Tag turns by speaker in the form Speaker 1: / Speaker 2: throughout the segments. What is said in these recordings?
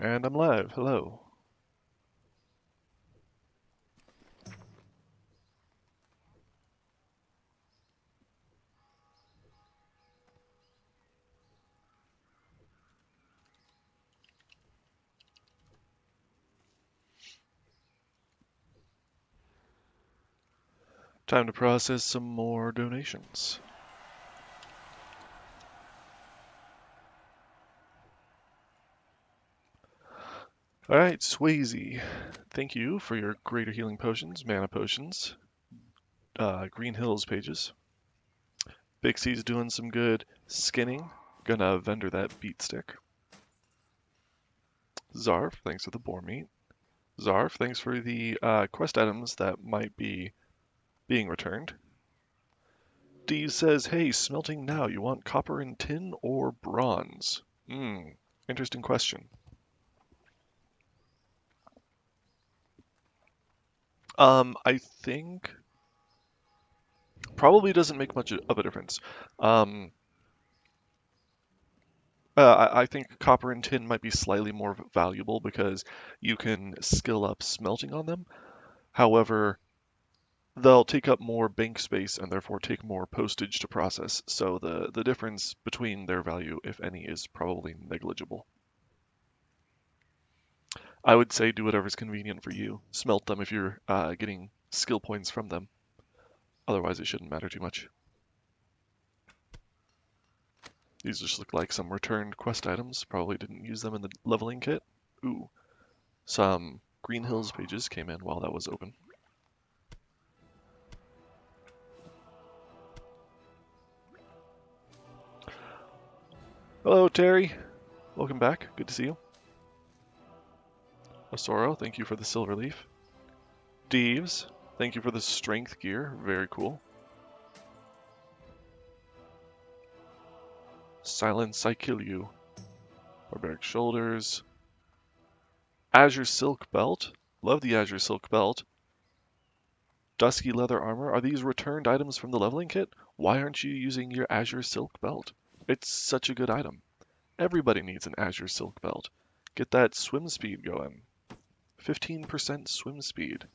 Speaker 1: And I'm live. Hello. Time to process some more donations. Alright, Swayze. Thank you for your greater healing potions, mana potions, Green Hills pages. Bixie's doing some good skinning. Gonna vendor that beat stick. Zarf, thanks for the boar meat. Zarf, thanks for the quest items that might be being returned. D says, hey, smelting now, you want copper and tin or bronze? Interesting question. I think probably doesn't make much of a difference. Um, I think copper and tin might be slightly more valuable because you can skill up smelting on them. However, they'll take up more bank space and therefore take more postage to process. So the difference between their value, if any, is probably negligible. I would say do whatever's convenient for you. Smelt them if you're getting skill points from them. Otherwise, it shouldn't matter too much. These just look like some returned quest items. Probably didn't use them in the leveling kit. Ooh, some Green Hills pages came in while that was open. Hello, Terry. Welcome back. Good to see you. Osoro, thank you for the silver leaf. Deeves, thank you for the strength gear. Very cool. Silence, I kill you. Barbaric shoulders. Azure silk belt. Love the azure silk belt. Dusky leather armor. Are these returned items from the leveling kit? Why aren't you using your azure silk belt? It's such a good item. Everybody needs an azure silk belt. Get that swim speed going. 15% swim speed.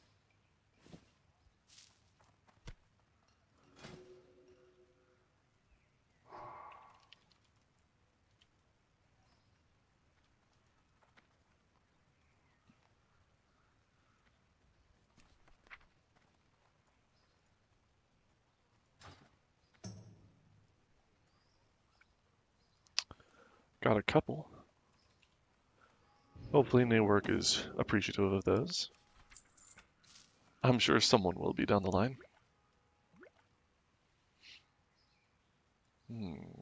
Speaker 1: Got a couple. Hopefully Network is appreciative of those. I'm sure someone will be down the line.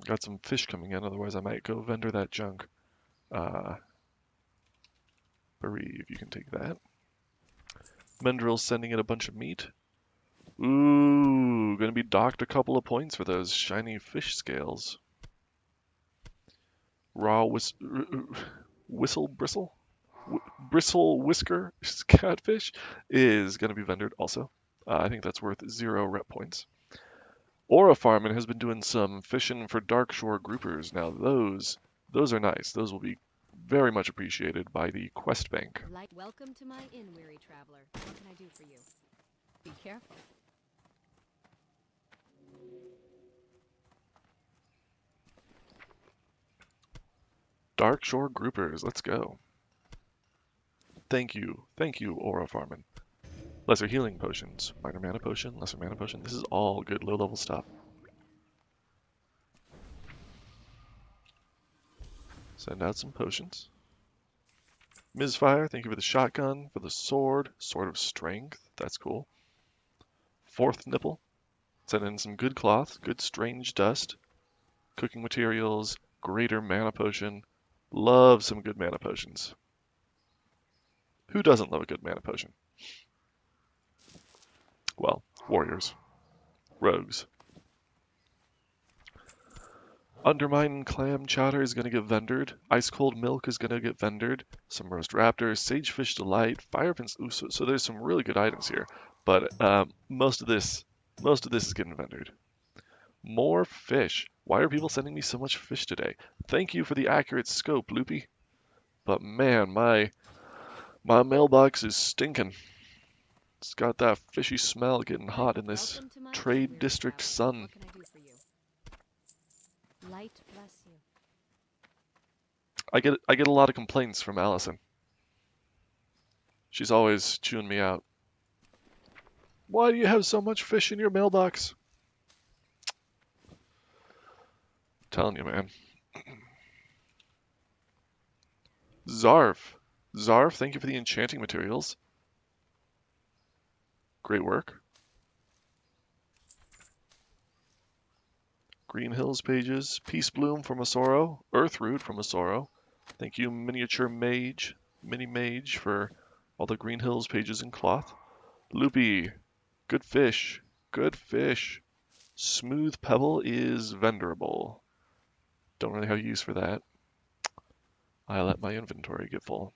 Speaker 1: Got some fish coming in, otherwise I might go vendor that junk. Bereave, you can take that. Mendrill's sending in a bunch of meat. Ooh, gonna be docked a couple of points for those shiny fish scales. Raw whistle bristle? Bristle whisker catfish is gonna be vendored also. I think that's worth 0 rep points. Aura Farming has been doing some fishing for Darkshore groupers. Now those are nice. Those will be very much appreciated by the quest bank.
Speaker 2: Welcome to my inn, weary traveler. What can I do for you? Be careful.
Speaker 1: Darkshore groupers, let's go. Thank you, Aura Farming. Lesser healing potions, minor mana potion, lesser mana potion. This is all good low level stuff. Send out some potions. Misfire, thank you for the shotgun, for the sword, sword of strength. That's cool. Fourth nipple. Send in some good cloth, good strange dust, cooking materials, greater mana potion. Love some good mana potions. Who doesn't love a good mana potion? Well, warriors. Rogues. Undermine clam chowder is going to get vendored. Ice cold milk is going to get vendored. Some roast raptor, sagefish delight, fire pins. Ooh, so there's some really good items here, but most of this is getting vendored. More fish. Why are people sending me so much fish today? Thank you for the accurate scope, Loopy. But man, my mailbox is stinking. It's got that fishy smell getting hot in this
Speaker 2: Welcome to my inn,
Speaker 1: trade
Speaker 2: weary
Speaker 1: district
Speaker 2: traveler.
Speaker 1: sun.
Speaker 2: What can I do for you? Light bless you.
Speaker 1: I get a lot of complaints from Allison. She's always chewing me out. Why do you have so much fish in your mailbox? Telling you, man. Zarf. Zarf, thank you for the enchanting materials. Great work. Green Hills pages. Peace Bloom from Asoro. Earthroot from Asoro. Thank you, Miniature Mage, Mini Mage, for all the Green Hills pages and cloth. Loopy. Good fish. Good fish. Smooth Pebble is vendorable. Don't really have use for that. I let my inventory get full.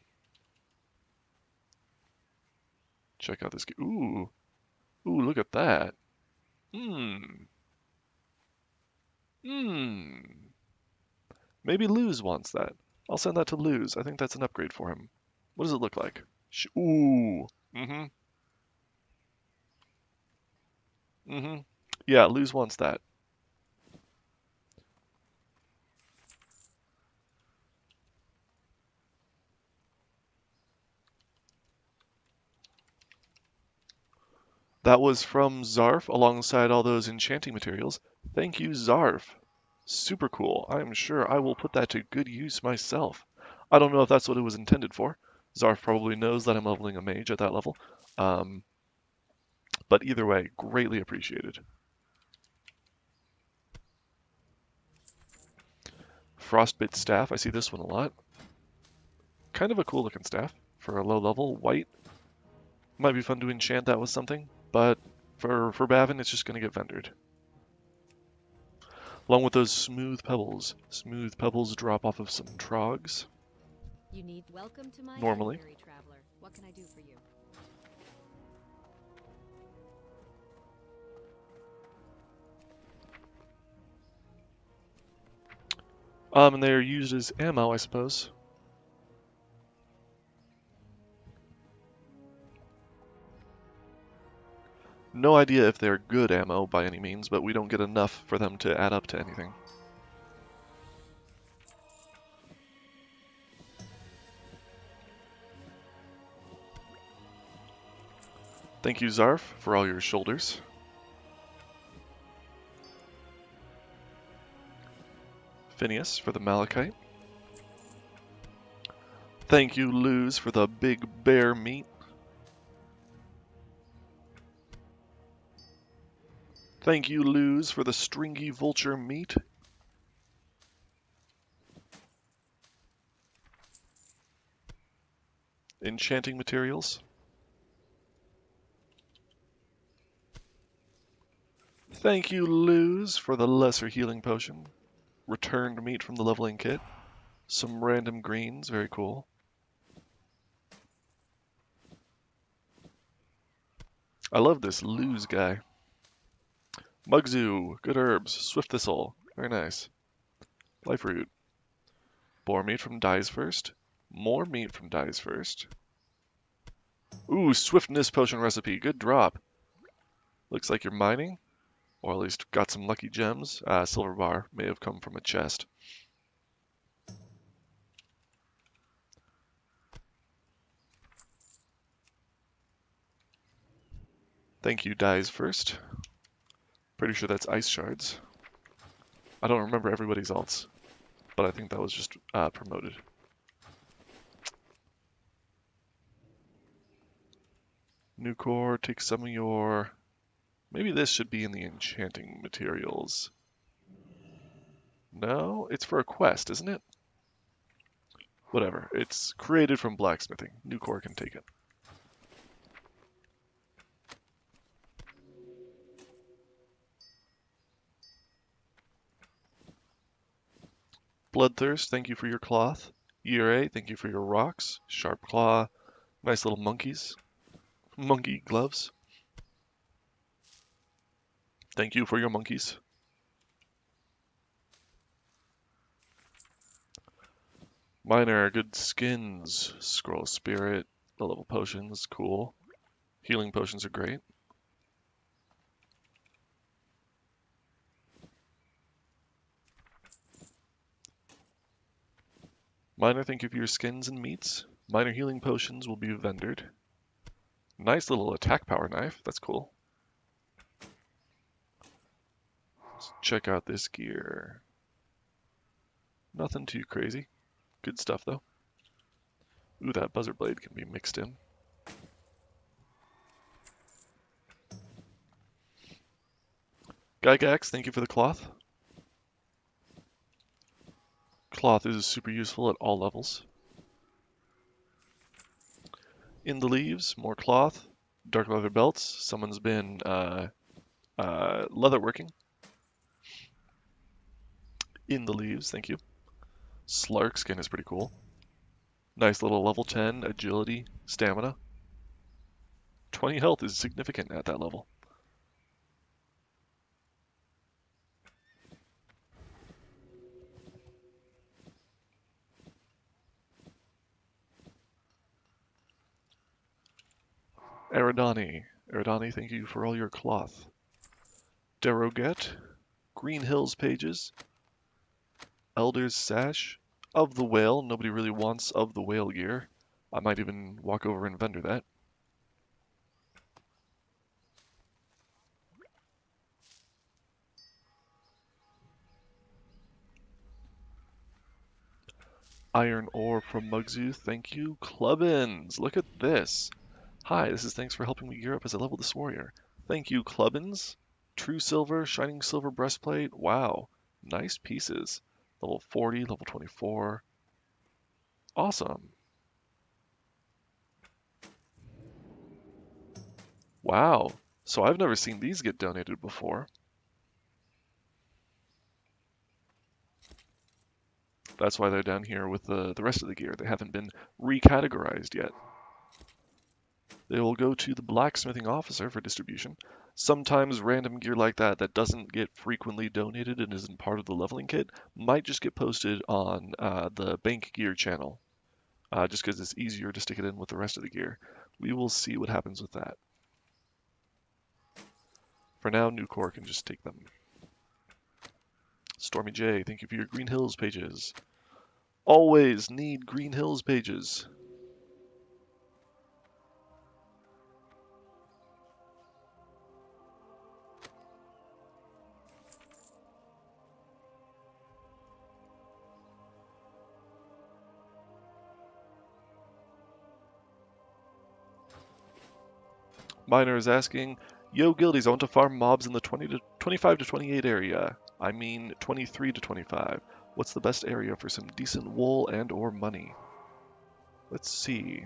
Speaker 1: Check out this. Ooh. Ooh, look at that. Maybe Luz wants that. I'll send that to Luz. I think that's an upgrade for him. What does it look like? Ooh. Yeah, Luz wants that. That was from Zarf alongside all those enchanting materials. Thank you, Zarf. Super cool. I'm sure I will put that to good use myself. I don't know if that's what it was intended for. Zarf probably knows that I'm leveling a mage at that level. But either way, greatly appreciated. Frostbit staff, I see this one a lot. Kind of a cool looking staff for a low level. White. Might be fun to enchant that with something, but for Bavin, it's just going to get vendored. Along with those smooth pebbles. Smooth pebbles drop off of some trogs.
Speaker 2: You need welcome to my
Speaker 1: Normally.
Speaker 2: inn, weary traveler. What can I do for you?
Speaker 1: And they are used as ammo, I suppose. No idea if they're good ammo by any means, but we don't get enough for them to add up to anything. Thank you, Zarf, for all your shoulders. Phineas for the malachite. Thank you, Luz, for the big bear meat. Thank you, Luz, for the stringy vulture meat. Enchanting materials. Thank you, Luz, for the lesser healing potion. Returned meat from the leveling kit. Some random greens, very cool. I love this Luz guy. Mugzu, good herbs. Swift thistle, very nice. Life root. Boar meat from Dies First. More meat from Dies First. Ooh, swiftness potion recipe, good drop. Looks like you're mining, or at least got some lucky gems. Silver bar may have come from a chest. Thank you, Dies First. Pretty sure that's ice shards. I don't remember everybody's alts, but I think that was just promoted. New core, take some of your... Maybe this should be in the enchanting materials. No, it's for a quest, isn't it? Whatever, it's created from blacksmithing. New core can take it. Bloodthirst, thank you for your cloth. ERA, thank you for your rocks. Sharp claw, nice little monkeys. Monkey gloves. Thank you for your monkeys. Minor, good skins. Scroll of Spirit. Low level potions, cool. Healing potions are great. Minor, thank you for your skins and meats. Minor healing potions will be vendored. Nice little attack power knife, that's cool. Let's check out this gear. Nothing too crazy. Good stuff though. Ooh, that buzzard blade can be mixed in. Gygax, thank you for the cloth. Cloth is super useful at all levels. In the leaves, more cloth. Dark leather belts. Someone's been leatherworking. In the leaves, thank you. Slark skin is pretty cool. Nice little level 10 agility, stamina. 20 health is significant at that level. Eridani. Eridani, thank you for all your cloth. Deroget. Green Hills pages. Elder's sash. Of the whale. Nobody really wants of the whale gear. I might even walk over and vendor that. Iron ore from Mugzu, thank you. Clubbins, look at this. Hi, this is thanks for helping me gear up as I level this warrior. Thank you, Clubbins. True silver, shining silver breastplate. Wow, nice pieces. Level 40, level 24. Awesome. Wow, so I've never seen these get donated before. That's why they're down here with the rest of the gear. They haven't been recategorized yet. They will go to the blacksmithing officer for distribution. Sometimes random gear like that that doesn't get frequently donated and isn't part of the leveling kit might just get posted on the bank gear channel, just because it's easier to stick it in with the rest of the gear. We will see what happens with that. For now, Nucor can just take them. Stormy J, thank you for your Green Hills pages. Always need Green Hills pages. Miner is asking, yo guildies, I want to farm mobs in the 25 to 28 area. I mean 23 to 25. What's the best area for some decent wool and or money? Let's see.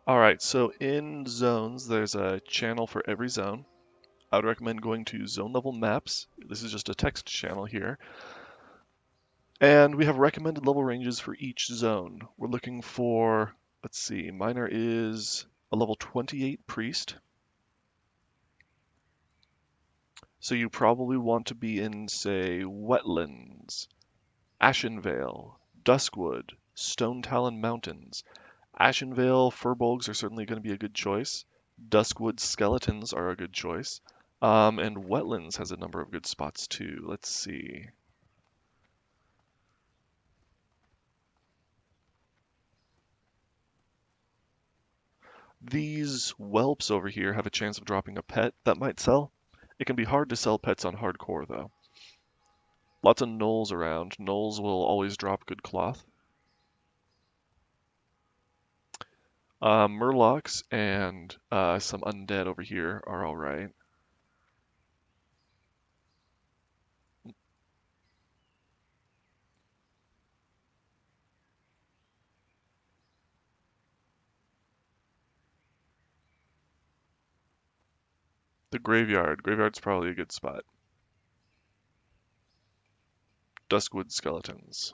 Speaker 1: Alright, so in zones, there's a channel for every zone. I would recommend going to zone level maps. This is just a text channel here. And we have recommended level ranges for each zone. We're looking for, let's see, Miner is a level 28 priest. So you probably want to be in, say, Wetlands, Ashenvale, Duskwood, Stone Talon Mountains. Ashenvale furbolgs are certainly going to be a good choice. Duskwood skeletons are a good choice. And Wetlands has a number of good spots too. Let's see. These whelps over here have a chance of dropping a pet that might sell. It can be hard to sell pets on hardcore though. Lots of gnolls around. Gnolls will always drop good cloth. Murlocs and some undead over here are alright. The graveyard. Graveyard's probably a good spot. Duskwood skeletons.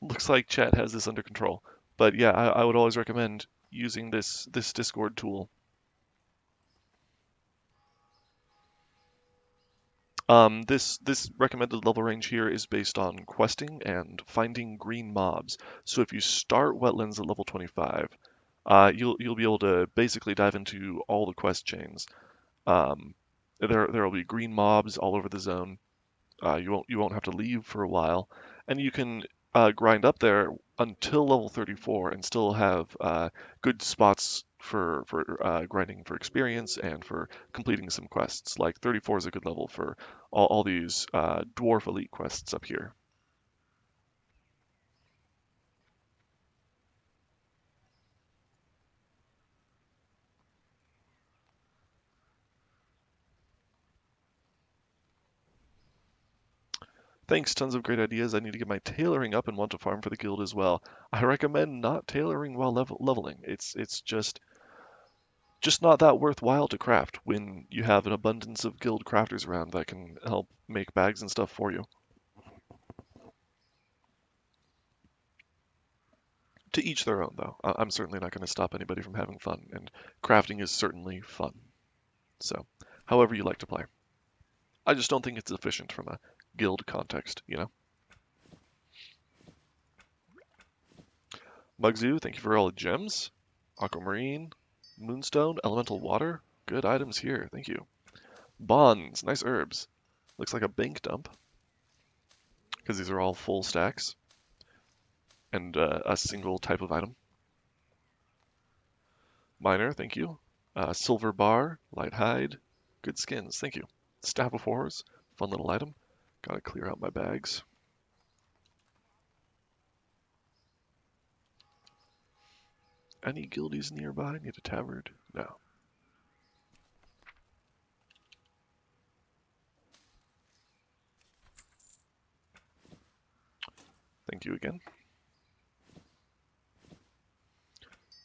Speaker 1: Looks like chat has this under control. But yeah, I would always recommend using this Discord tool. This recommended level range here is based on questing and finding green mobs. So if you start wetlands at level 25, you'll be able to basically dive into all the quest chains. There will be green mobs all over the zone. You won't have to leave for a while, and you can grind up there until level 34 and still have good spots for grinding for experience and for completing some quests. Like 34 is a good level for all these dwarf elite quests up here. Thanks, tons of great ideas. I need to get my tailoring up and want to farm for the guild as well. I recommend not tailoring while leveling. It's just not that worthwhile to craft when you have an abundance of guild crafters around that can help make bags and stuff for you. To each their own, though. I'm certainly not going to stop anybody from having fun, and crafting is certainly fun. So, however you like to play. I just don't think it's efficient from a guild context, you know? Mugzu, thank you for all the gems. Aquamarine, Moonstone, Elemental Water. Good items here, thank you. Bonds, nice herbs. Looks like a bank dump, because these are all full stacks and a single type of item. Miner, thank you. Silver bar, light hide, good skins, thank you. Staff of Horrors, fun little item. Gotta clear out my bags. Any guildies nearby? Need a tabard? No. Thank you again.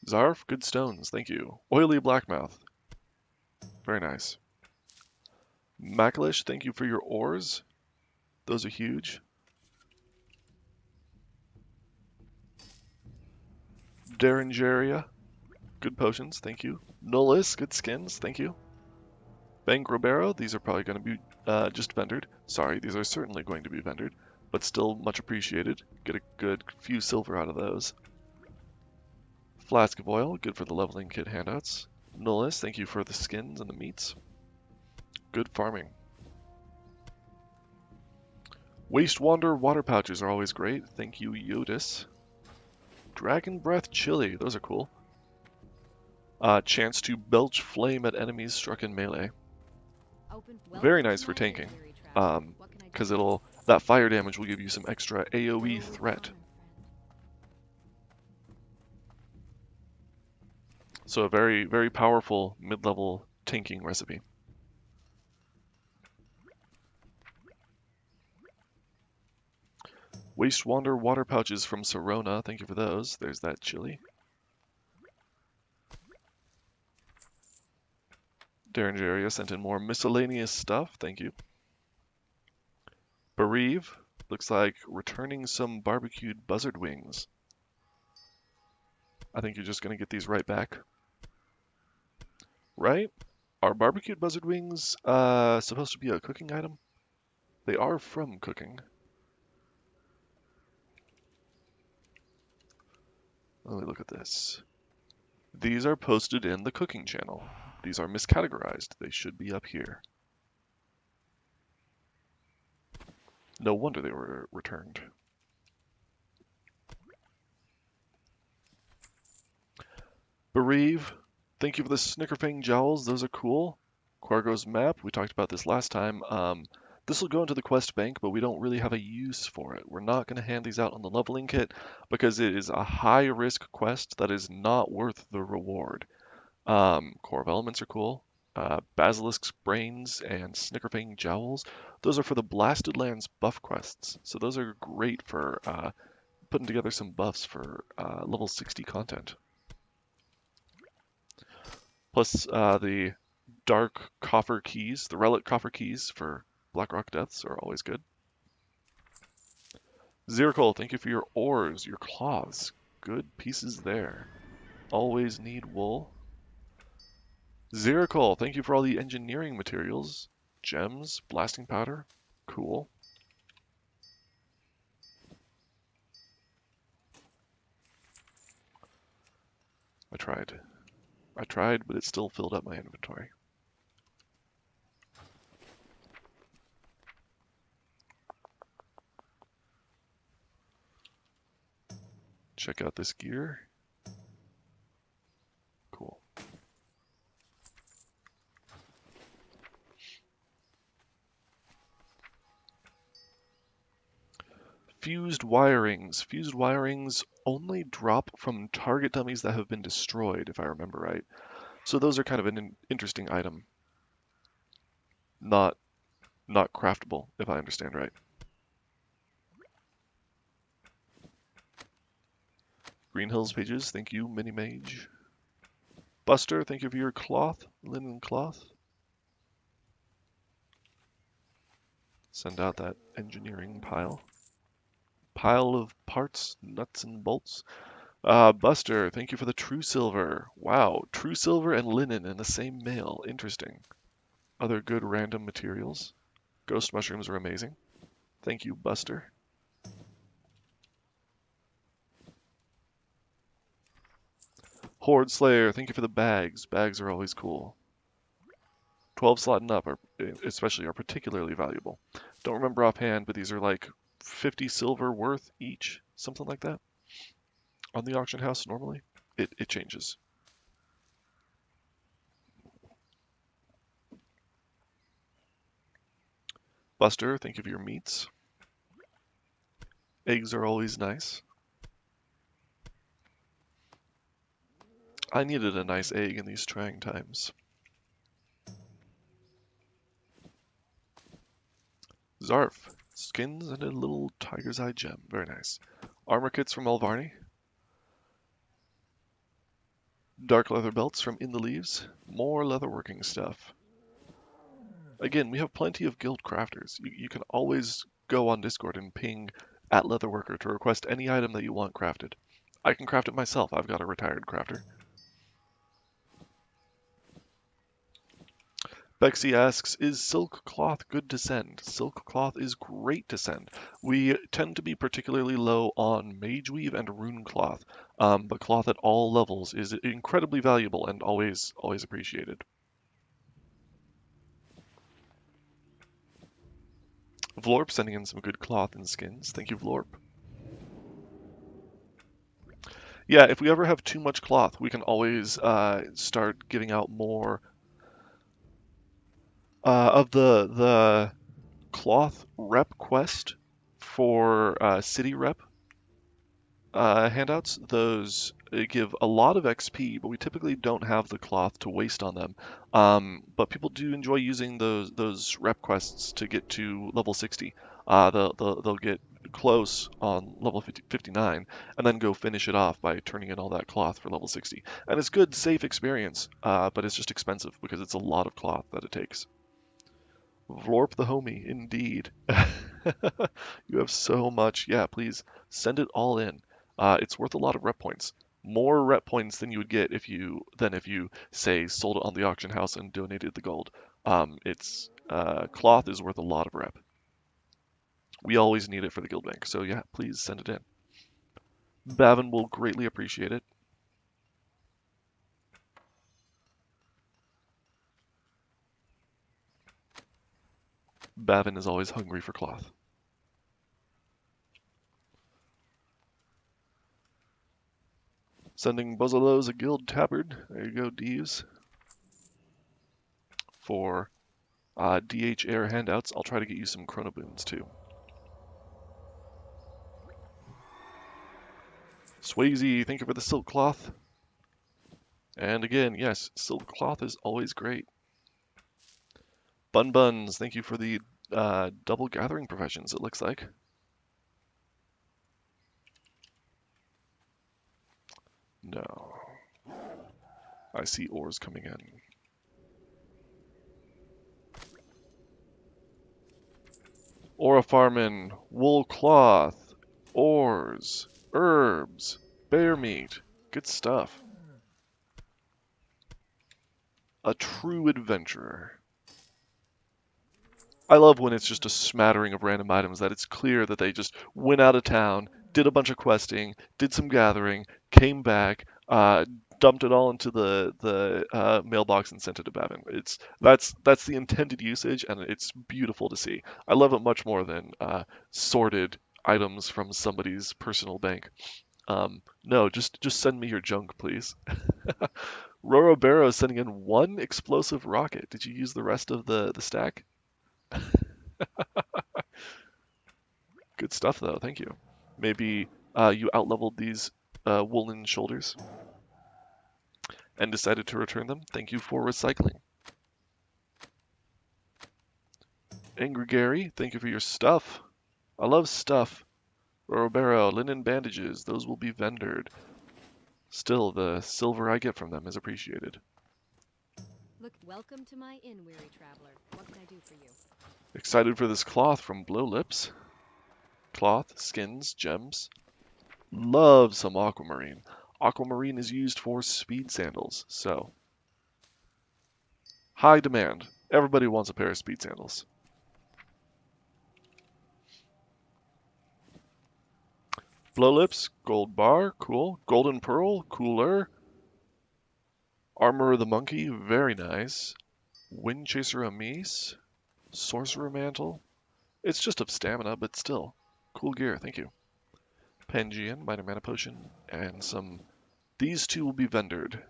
Speaker 1: Zarf, good stones, thank you. Oily Blackmouth, very nice. Makalish, thank you for your ores. Those are huge. Daringeria, good potions, thank you. Nullis, good skins, thank you. Bangrobero, these are probably going to be just vendored. Sorry, these are certainly going to be vendored, but still much appreciated. Get a good few silver out of those. Flask of oil, good for the leveling kit handouts. Nullis, thank you for the skins and the meats. Good farming. Waste Wander water pouches are always great. Thank you, Yodis. Dragon Breath Chili, those are cool. Chance to belch flame at enemies struck in melee. Very nice for tanking, because that fire damage will give you some extra AoE threat. So a very, very powerful mid-level tanking recipe. Waste Wander water pouches from Sorona. Thank you for those. There's that chili. Daringeria sent in more miscellaneous stuff. Thank you. Bereave. Looks like returning some barbecued buzzard wings. I think you're just going to get these right back. Right? Are barbecued buzzard wings supposed to be a cooking item? They are from cooking. Let me look at this. These are posted in the cooking channel. These are miscategorized. They should be up here. No wonder they were returned. Bereave, thank you for the Snickerfang jowls. Those are cool. Quargo's map, we talked about this last time. This will go into the quest bank, but we don't really have a use for it. We're not going to hand these out on the leveling kit because it is a high-risk quest that is not worth the reward. Core of Elements are cool. Basilisk's Brains and Snickerfang Jowls. Those are for the Blasted Lands buff quests. So those are great for putting together some buffs for level 60 content. Plus the Dark Coffer Keys, the Relic Coffer Keys for Blackrock Deaths are always good. Zirkle, thank you for your ores, your cloths. Good pieces there. Always need wool. Zirkle, thank you for all the engineering materials. Gems, blasting powder. Cool. I tried, but it still filled up my inventory. Check out this gear. Cool. Fused wirings. Fused wirings only drop from target dummies that have been destroyed, if I remember right. So those are kind of an interesting item. Not craftable, if I understand right. Green Hills pages, thank you, Mini Mage. Buster, thank you for your cloth, linen cloth. Send out that engineering pile. Pile of parts, nuts and bolts. Buster, thank you for the true silver. Wow, true silver and linen in the same mail. Interesting. Other good random materials. Ghost mushrooms are amazing. Thank you, Buster. Horde Slayer, thank you for the bags. Bags are always cool. 12 slot and up, especially, are particularly valuable. Don't remember offhand, but these are like 50 silver worth each, something like that. On the auction house normally, it changes. Buster, thank you for your meats. Eggs are always nice. I needed a nice egg in these trying times. Zarf, skins and a little tiger's eye gem. Very nice. Armor kits from Alvarni. Dark leather belts from In the Leaves. More leatherworking stuff. Again, we have plenty of guild crafters. You can always go on Discord and ping at Leatherworker to request any item that you want crafted. I can craft it myself. I've got a retired crafter. Bexy asks, is silk cloth good to send? Silk cloth is great to send. We tend to be particularly low on mage weave and rune cloth, but cloth at all levels is incredibly valuable and always appreciated. Vlorp sending in some good cloth and skins. Thank you, Vlorp. Yeah, if we ever have too much cloth, we can always start giving out more of the cloth rep quest for city rep handouts. Those give a lot of XP, but we typically don't have the cloth to waste on them. But people do enjoy using those rep quests to get to level 60. They'll get close on level 59 and then go finish it off by turning in all that cloth for level 60. And it's good, safe experience, but it's just expensive because it's a lot of cloth that it takes. Vlorp the homie, indeed. You have so much. Yeah, please send it all in. It's worth a lot of rep points. More rep points than you would get if you say sold it on the auction house and donated the gold. It's cloth is worth a lot of rep. We always need it for the guild bank, so yeah, please send it in. Bavin will greatly appreciate it. Bavin is always hungry for cloth. Sending Buzzalos a guild tabard. There you go, Deves. For DH Air handouts, I'll try to get you some chronoboons too. Swayze, thank you for the silk cloth. And again, yes, silk cloth is always great. Bun Buns, thank you for the double gathering professions, it looks like. No. I see ores coming in. Ora farming, wool cloth, ores, herbs, bear meat. Good stuff. A true adventurer. I love when it's just a smattering of random items that it's clear that they just went out of town, did a bunch of questing, did some gathering, came back, dumped it all into the mailbox and sent it to Bavin. That's the intended usage, and it's beautiful to see. I love it much more than sorted items from somebody's personal bank. No, just send me your junk, please. Roro Barrow sending in one explosive rocket. Did you use the rest of the stack? Good stuff, though. Thank you. Maybe you outleveled these woolen shoulders and decided to return them. Thank you for recycling. Angry Gary, thank you for your stuff. I love stuff. Robero, linen bandages, those will be vendored. Still, the silver I get from them is appreciated.
Speaker 2: Look, welcome to my inn, weary traveler. What can I do for you?
Speaker 1: Excited for this cloth from Blow Lips. Cloth, skins, gems. Love some aquamarine. Aquamarine is used for speed sandals, so high demand. Everybody wants a pair of speed sandals. Blow Lips, gold bar, cool. Golden pearl, cooler. Armor of the monkey, very nice. Wind chaser Amis, sorcerer mantle. It's just of stamina, but still. Cool gear, thank you. Pangean, minor mana potion, and some. These two will be vendored.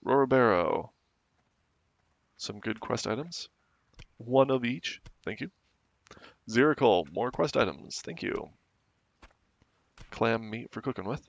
Speaker 1: Rorobaro. Some good quest items. One of each, thank you. Ziricol, more quest items, thank you. Clam meat for cooking with.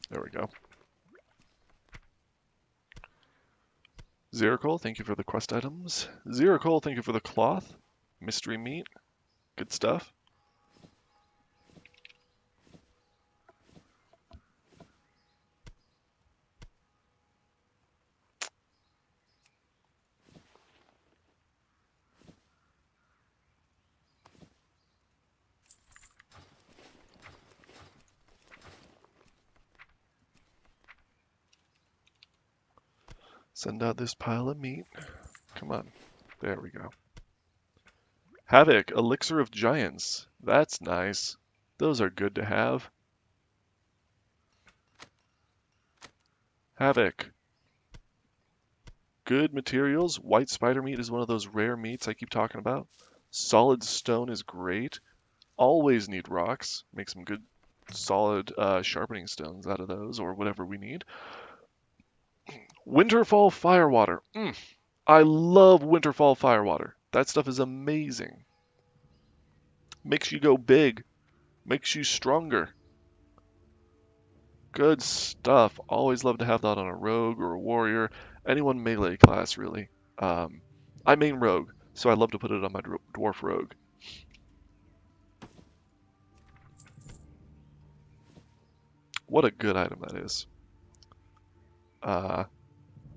Speaker 1: There we go. Ziricol, thank you for the quest items. Ziricol, thank you for the cloth. Mystery meat, good stuff. Send out this pile of meat. Come on. There we go. Havoc, Elixir of Giants. That's nice. Those are good to have. Havoc. Good materials. White spider meat is one of those rare meats I keep talking about. Solid stone is great. Always need rocks. Make some good solid sharpening stones out of those, or whatever we need. Winterfall Firewater. I love Winterfall Firewater. That stuff is amazing. Makes you go big. Makes you stronger. Good stuff. Always love to have that on a rogue or a warrior. Anyone melee class, really. I main rogue, so I love to put it on my dwarf rogue. What a good item that is.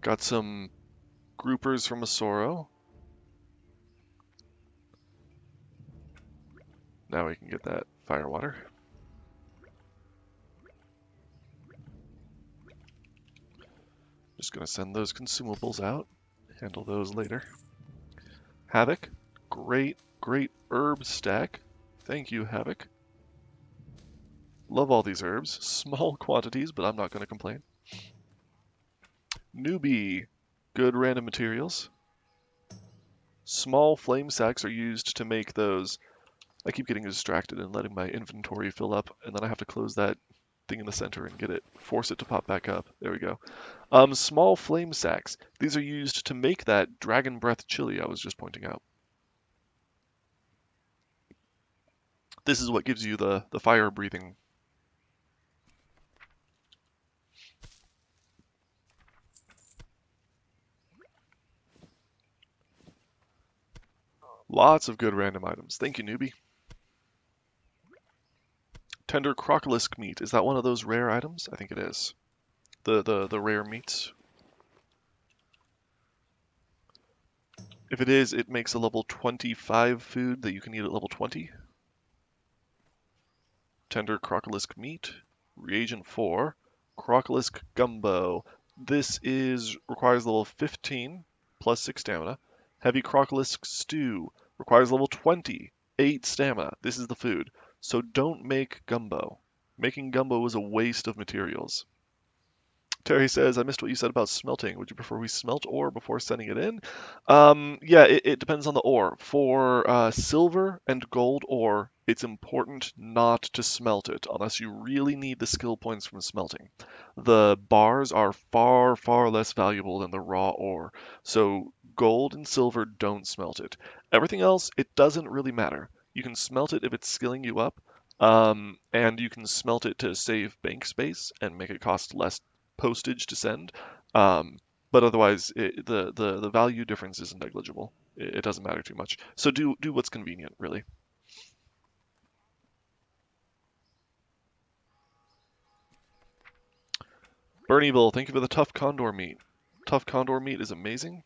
Speaker 1: Got some groupers from Asoro. Now we can get that firewater. Just gonna send those consumables out. Handle those later. Havoc. Great herb stack. Thank you, Havoc. Love all these herbs. Small quantities, but I'm not going to complain. Newbie. Good random materials. Small flame sacks are used to make those I keep getting distracted and letting my inventory fill up, and then I have to close that thing in the center and force it to pop back up. There we go. Small flame sacks. These are used to make that dragon breath chili I was just pointing out. This is what gives you the fire breathing. Lots of good random items. Thank you, newbie. Tender crocolisk meat. Is that one of those rare items? I think it is. The rare meats. If it is, it makes a level 25 food that you can eat at level 20. Tender crocolisk meat. Reagent 4. Crocolisk gumbo. This requires level 15 plus 6 stamina. Heavy crocolisk stew requires level 20, 8 stamina. This is the food. So don't make gumbo. Making gumbo is a waste of materials. Terry says, I missed what you said about smelting. Would you prefer we smelt ore before sending it in? Yeah, it depends on the ore. For silver and gold ore, it's important not to smelt it unless you really need the skill points from smelting. The bars are far, far less valuable than the raw ore. So gold and silver, don't smelt it. Everything else, it doesn't really matter. You can smelt it if it's skilling you up, and you can smelt it to save bank space and make it cost less postage to send. Um, but otherwise, the value difference isn't negligible. It doesn't matter too much. So do what's convenient, really. Bernieville, thank you for the tough condor meat. Tough condor meat is amazing.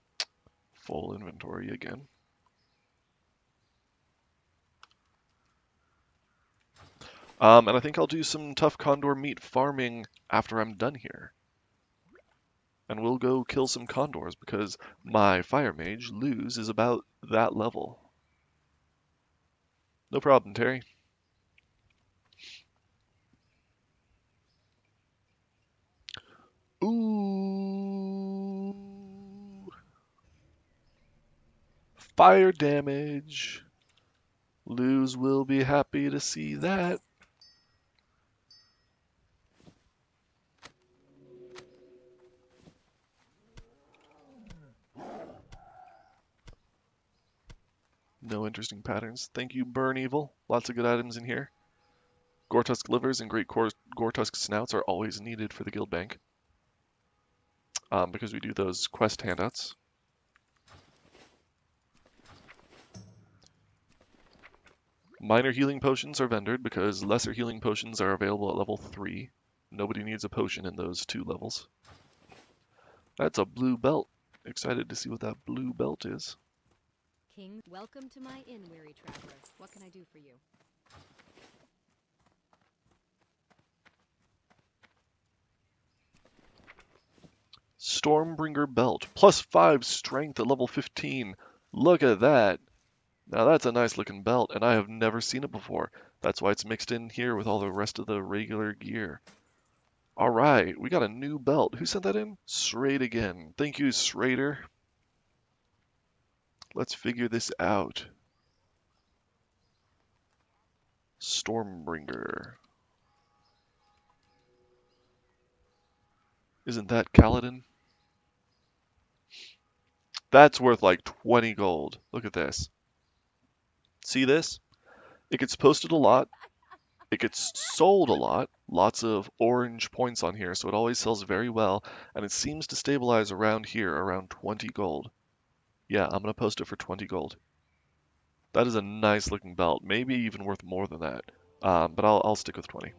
Speaker 1: Full inventory again. And I think I'll do some tough condor meat farming after I'm done here. And we'll go kill some condors because my fire mage, Luz, is about that level. No problem, Terry. Ooh. Fire damage. Luz will be happy to see that. No interesting patterns. Thank you, Burn Evil. Lots of good items in here. Gortusk livers and great Gortusk snouts are always needed for the guild bank. Because we do those quest handouts. Minor healing potions are vendored because lesser healing potions are available at level 3. Nobody needs a potion in those 2 levels. That's a blue belt. Excited to see what that blue belt is.
Speaker 2: King, welcome to my inn, weary traveler. What can I do for you?
Speaker 1: Stormbringer belt. Plus 5 strength at level 15. Look at that. Now that's a nice looking belt, and I have never seen it before. That's why it's mixed in here with all the rest of the regular gear. Alright, we got a new belt. Who sent that in? Srade again. Thank you, Srader. Let's figure this out. Stormbringer. Isn't that Kaladin? That's worth like 20 gold. Look at this. See this? It gets posted a lot. It gets sold a lot. Lots of orange points on here, so it always sells very well. And it seems to stabilize around here, around 20 gold. Yeah, I'm going to post it for 20 gold. That is a nice looking belt. Maybe even worth more than that. But I'll stick with 20.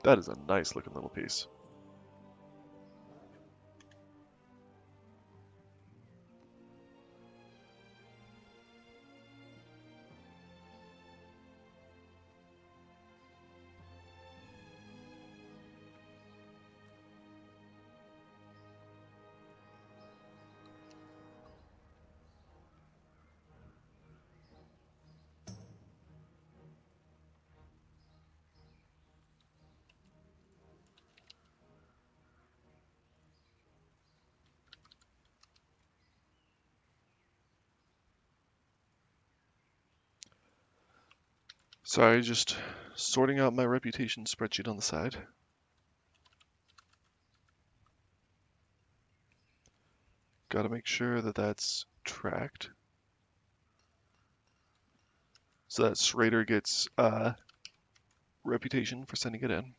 Speaker 1: That is a nice looking little piece. Sorry, just sorting out my reputation spreadsheet on the side. Got to make sure that that's tracked. So that Schrader gets reputation for sending it in.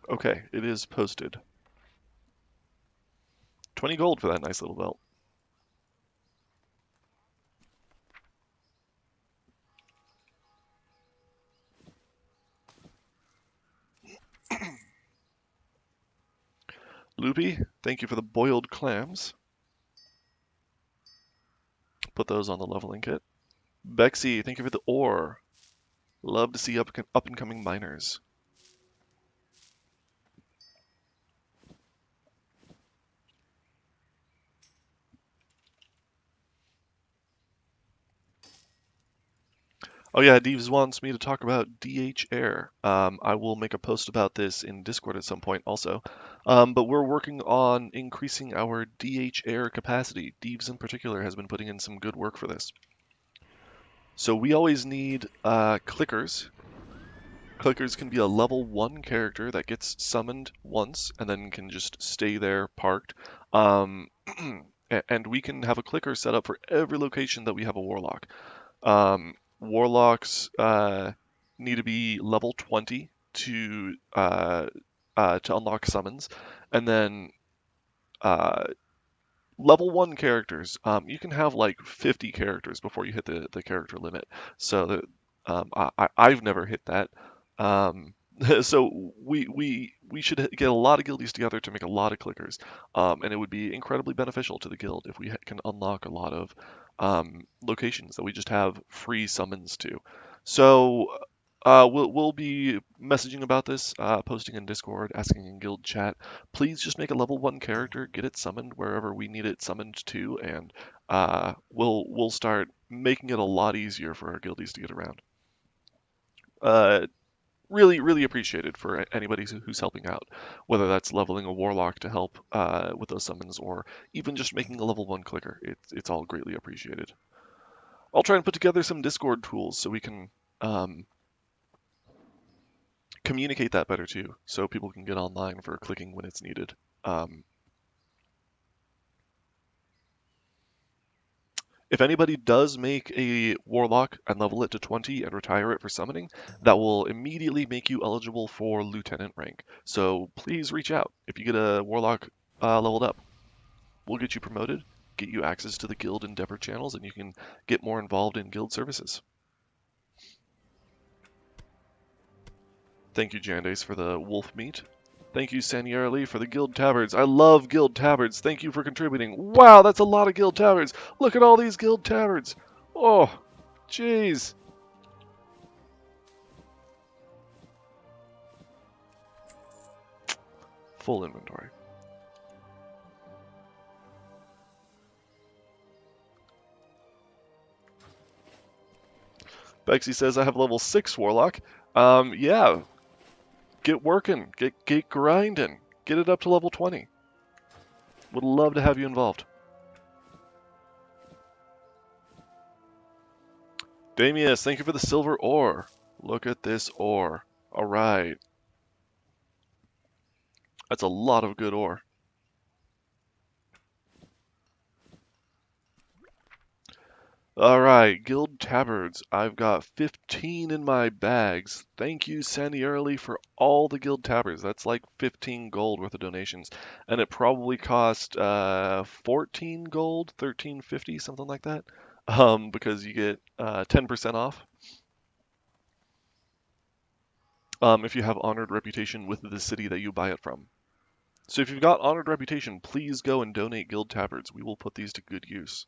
Speaker 1: Okay, it is posted. 20 gold for that nice little belt. Loopy, thank you for the boiled clams. Put those on the leveling kit. Bexy, thank you for the ore. Love to see up and coming miners. Oh yeah, Deeves wants me to talk about DH Air. I will make a post about this in Discord at some point also. But we're working on increasing our DH Air capacity. Deeves in particular has been putting in some good work for this. So we always need clickers. Clickers can be a level 1 character that gets summoned once and then can just stay there parked. And we can have a clicker set up for every location that we have a warlock. Warlocks need to be level 20 to unlock summons, and then level 1 characters. You can have like 50 characters before you hit the character limit. So that I've never hit that. Um, so we should get a lot of guildies together to make a lot of clickers, and it would be incredibly beneficial to the guild if we can unlock a lot of locations that we just have free summons to. So we'll be messaging about this, posting in Discord, asking in guild chat. Please just make a level 1 character, get it summoned wherever we need it summoned to, and we'll start making it a lot easier for our guildies to get around. Really appreciated for anybody who's helping out, whether that's leveling a warlock to help with those summons, or even just making a level 1 clicker. It's all greatly appreciated. I'll try and put together some Discord tools so we can communicate that better too, so people can get online for clicking when it's needed. If anybody does make a warlock and level it to 20 and retire it for summoning, that will immediately make you eligible for lieutenant rank. So please reach out if you get a warlock leveled up. We'll get you promoted, get you access to the guild endeavor channels, and you can get more involved in guild services. Thank you, Jandace, for the wolf meat. Thank you, Saniera Lee, for the guild tabards. I love guild tabards. Thank you for contributing. Wow, that's a lot of guild tabards. Look at all these guild tabards. Oh, jeez. Full inventory. Bexy says I have level 6 warlock. Yeah. Get working. Get grinding. Get it up to level 20. Would love to have you involved. Damius, thank you for the silver ore. Look at this ore. All right. That's a lot of good ore. All right, guild tabards. I've got 15 in my bags. Thank you, Sandy Early, for all the guild tabards. That's like 15 gold worth of donations, and it probably cost 14 gold, 13.50, something like that. Because you get 10% off. If you have honored reputation with the city that you buy it from. So if you've got honored reputation, please go and donate guild tabards. We will put these to good use.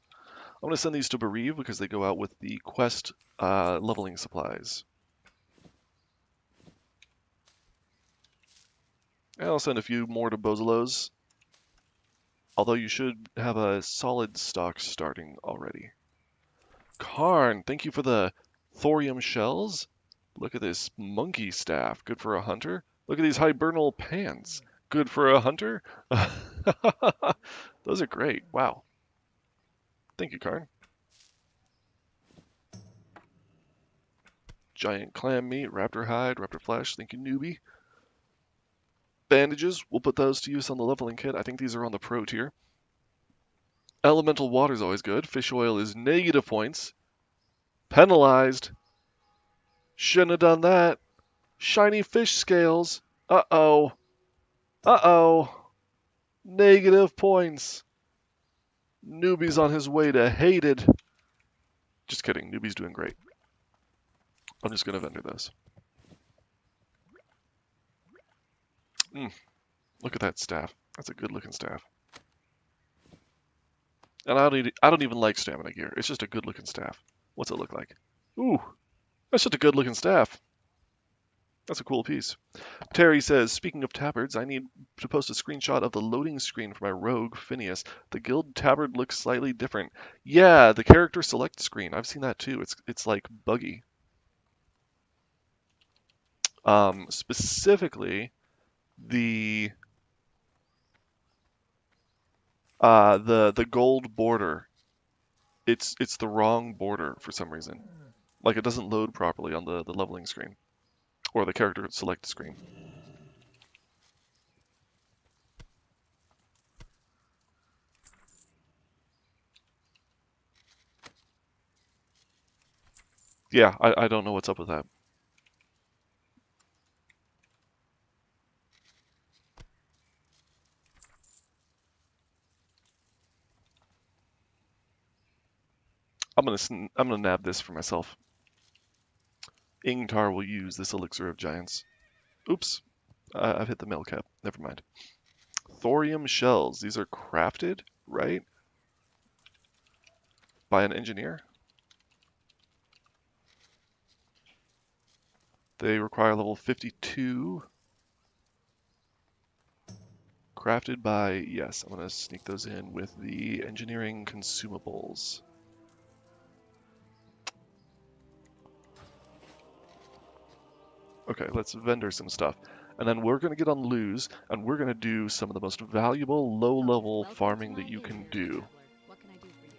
Speaker 1: I'm going to send these to Bereave because they go out with the quest leveling supplies. And I'll send a few more to Bozolos, although you should have a solid stock starting already. Karn, thank you for the thorium shells. Look at this monkey staff, good for a hunter. Look at these hibernal pants, good for a hunter. Those are great, wow. Thank you, Karn. Giant clam meat, raptor hide, raptor flesh. Thank you, newbie. Bandages, we'll put those to use on the leveling kit. I think these are on the pro tier. Elemental water is always good. Fish oil is negative points. Penalized. Shouldn't have done that. Shiny fish scales. Uh-oh. Uh-oh. Negative points. Newbie's on his way to hated. Just kidding. Newbie's doing great. I'm just going to vendor those. Look at that staff. That's a good looking staff. And I don't even like stamina gear. It's just a good looking staff. What's it look like? Ooh, that's just a good looking staff. That's a cool piece. Terry says, speaking of tabards, I need to post a screenshot of the loading screen for my rogue, Phineas. The guild tabard looks slightly different. Yeah, the character select screen. I've seen that too. It's like buggy. Specifically, the gold border. It's the wrong border for some reason. Like it doesn't load properly on the leveling screen or the character select screen. Yeah, I don't know what's up with that. I'm gonna nab this for myself. Ingtar will use this elixir of giants. Oops, I've hit the mail cap. Never mind. Thorium shells. These are crafted, right? By an engineer. They require level 52. Crafted by, yes, I'm going to sneak those in with the engineering consumables. Okay, let's vendor some stuff. And then we're going to get on Lose, and we're going to do some of the most valuable low-level farming that you can do.
Speaker 2: What can I do for you?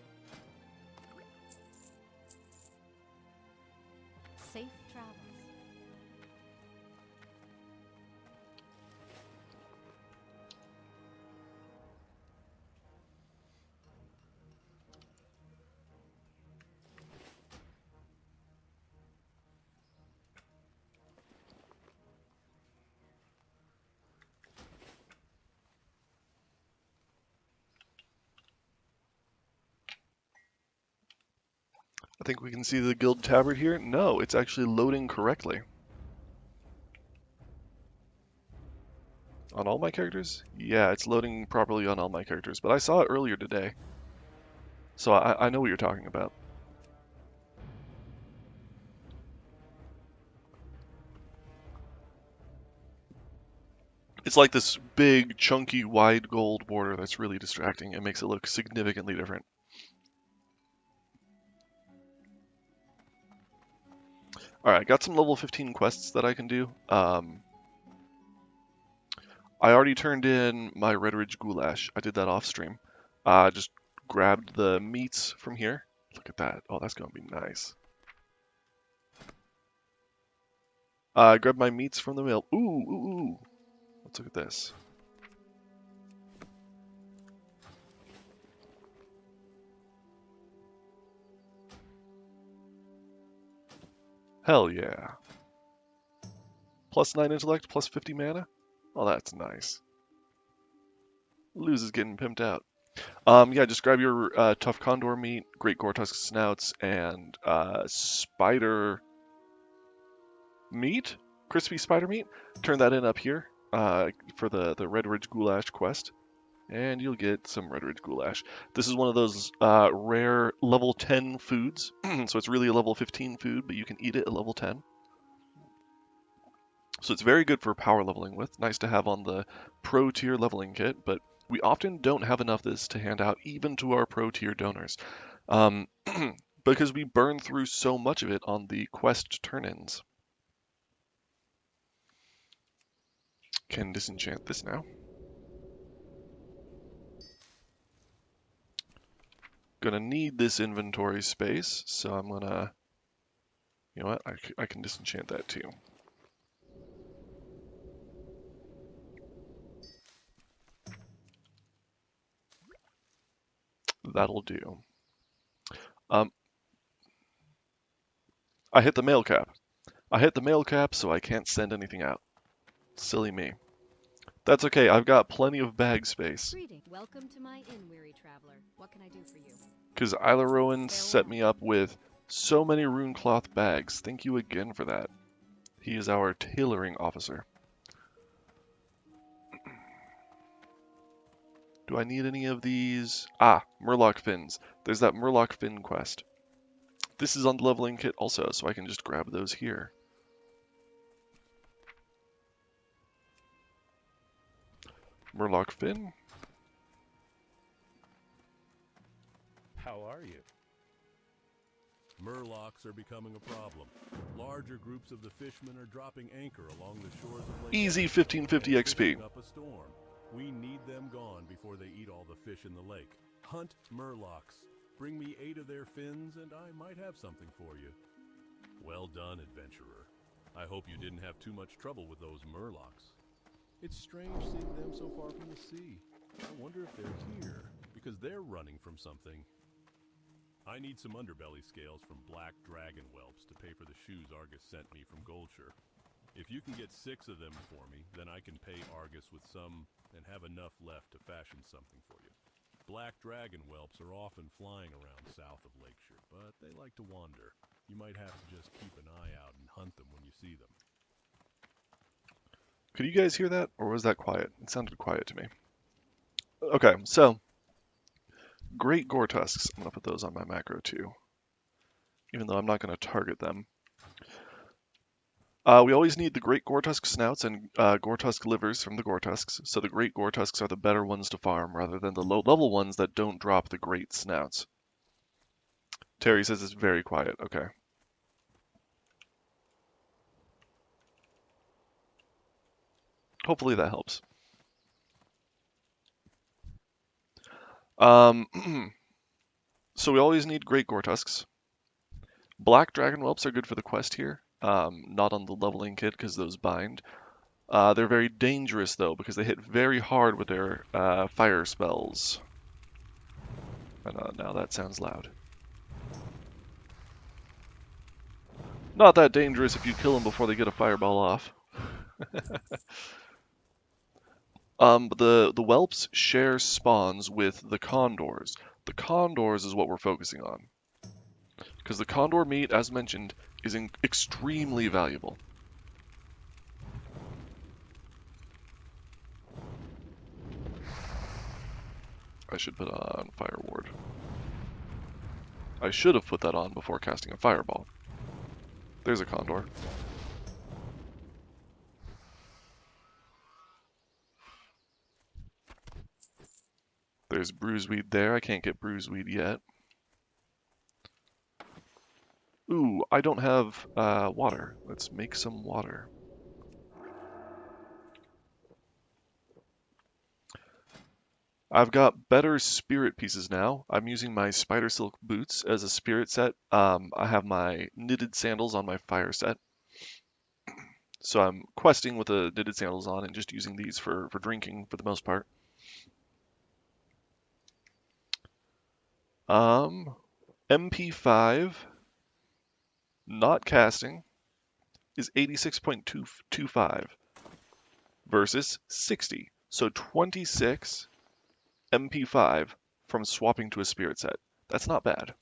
Speaker 2: Safe travels.
Speaker 1: I think we can see the guild tabard here. No, it's actually loading correctly. On all my characters? Yeah, it's loading properly on all my characters, but I saw it earlier today. So I know what you're talking about. It's like this big, chunky, wide gold border that's really distracting. It makes it look significantly different. Alright, got some level 15 quests that I can do. I already turned in my Red Ridge Goulash. I did that off stream. Just grabbed the meats from here. Look at that. Oh, that's going to be nice. I grabbed my meats from the mill. Ooh, ooh, ooh. Let's look at this. Hell yeah. Plus 9 intellect, plus 50 mana? Oh, that's nice. Luz is getting pimped out. Yeah, just grab your tough condor meat, great Gortusk snouts, and spider meat? Crispy spider meat? Turn that in up here for the Red Ridge Goulash quest, and you'll get some Red Ridge Goulash. This is one of those rare level 10 foods, so it's really a level 15 food, but you can eat it at level 10. So it's very good for power leveling with. Nice to have on the pro tier leveling kit, but we often don't have enough of this to hand out even to our pro tier donors. Because we burn through so much of it on the quest turn-ins. Can disenchant this now. going to need this inventory space, so I'm going to... You know what? I can disenchant that too. That'll do. I hit the mail cap. I hit the mail cap, so I can't send anything out. Silly me. That's okay, I've got plenty of bag space.
Speaker 2: Greeting. Welcome to my inn, weary traveler. What can I do for you?
Speaker 1: Because Isla Rowan set me up with so many rune cloth bags. Thank you again for that. He is our tailoring officer. Do I need any of these? Ah, Murloc fins. There's that Murloc fin quest. This is on the leveling kit also, so I can just grab those here. Murloc fin.
Speaker 3: How are you? Murlocs are becoming a problem. Larger groups of the fishmen are dropping anchor along the shores of Lake
Speaker 1: Easy
Speaker 3: Erie
Speaker 1: 1550
Speaker 3: and
Speaker 1: XP.
Speaker 3: fishing up a storm. We need them gone before they eat all the fish in the lake. Hunt Murlocs. Bring me 8 of their fins and I might have something for you. Well done, adventurer. I hope you didn't have too much trouble with those Murlocs. It's strange seeing them so far from the sea. I wonder if they're here, because they're running from something. I need some underbelly scales from black dragon whelps to pay for the shoes Argus sent me from Goldshire. If you can get 6 of them for me, then I can pay Argus with some and have enough left to fashion something for you. Black dragon whelps are often flying around south of Lakeshire, but they like to wander. You might have to just keep an eye out and hunt them when you see them.
Speaker 1: Could you guys hear that, or was that quiet? It sounded quiet to me. Okay, so great gore tusks. I'm gonna put those on my macro too, even though I'm not gonna target them. We always need the great gore tusk snouts and gore tusk livers from the gore tusks. So the great gore tusks are the better ones to farm, rather than the low level ones that don't drop the great snouts. Terry says it's very quiet. Okay. Hopefully that helps. So we always need great gore tusks. Black dragon whelps are good for the quest here. Not on the leveling kit because those bind. They're very dangerous though because they hit very hard with their fire spells. And now that sounds loud. Not that dangerous if you kill them before they get a fireball off. But the whelps share spawns with the condors. The condors is what we're focusing on. Because the condor meat, as mentioned, is extremely valuable. I should put on Fire Ward. I should have put that on before casting a fireball. There's a condor. There's bruiseweed there. I can't get bruiseweed yet. Ooh, I don't have water. Let's make some water. I've got better spirit pieces now. I'm using my spider silk boots as a spirit set. I have my knitted sandals on my fire set. So I'm questing with the knitted sandals on and just using these for drinking for the most part. MP5, not casting, is 86.225 versus 60. So 26 MP5 from swapping to a spirit set. That's not bad.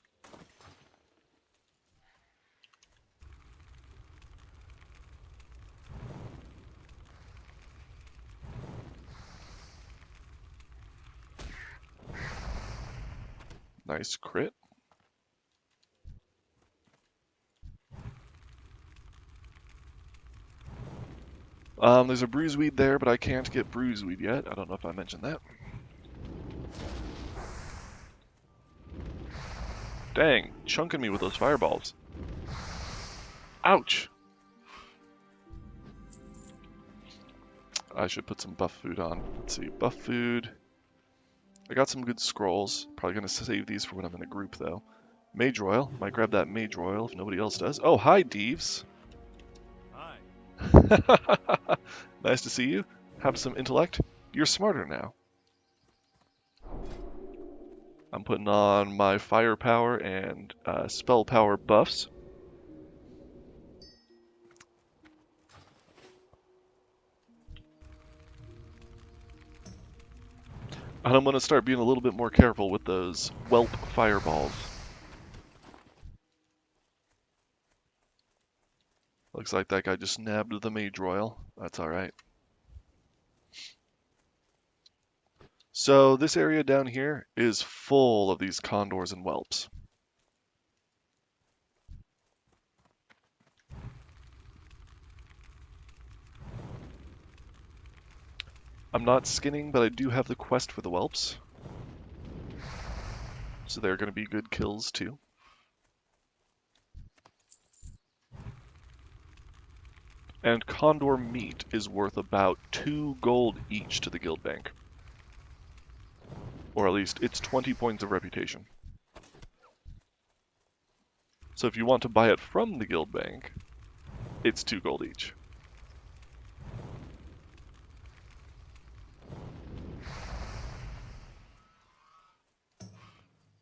Speaker 1: Nice crit. There's a bruiseweed there, but I can't get bruiseweed yet. I don't know if I mentioned that. Dang, chunking me with those fireballs. Ouch! I should put some buff food on. Let's see, buff food. I got some good scrolls. Probably going to save these for when I'm in a group, though. Mage Royal. Might grab that Mage Royal if nobody else does. Oh, hi, Deeves.
Speaker 3: Hi.
Speaker 1: Nice to see you. Have some intellect. You're smarter now. I'm putting on my firepower and spell power buffs. And I'm going to start being a little bit more careful with those whelp fireballs. Looks like that guy just nabbed the Mage Royal. That's alright. So this area down here is full of these condors and whelps. I'm not skinning, but I do have the quest for the whelps. So they're going to be good kills too. And condor meat is worth about 2 gold each to the guild bank. Or at least it's 20 points of reputation. So if you want to buy it from the guild bank, it's 2 gold each.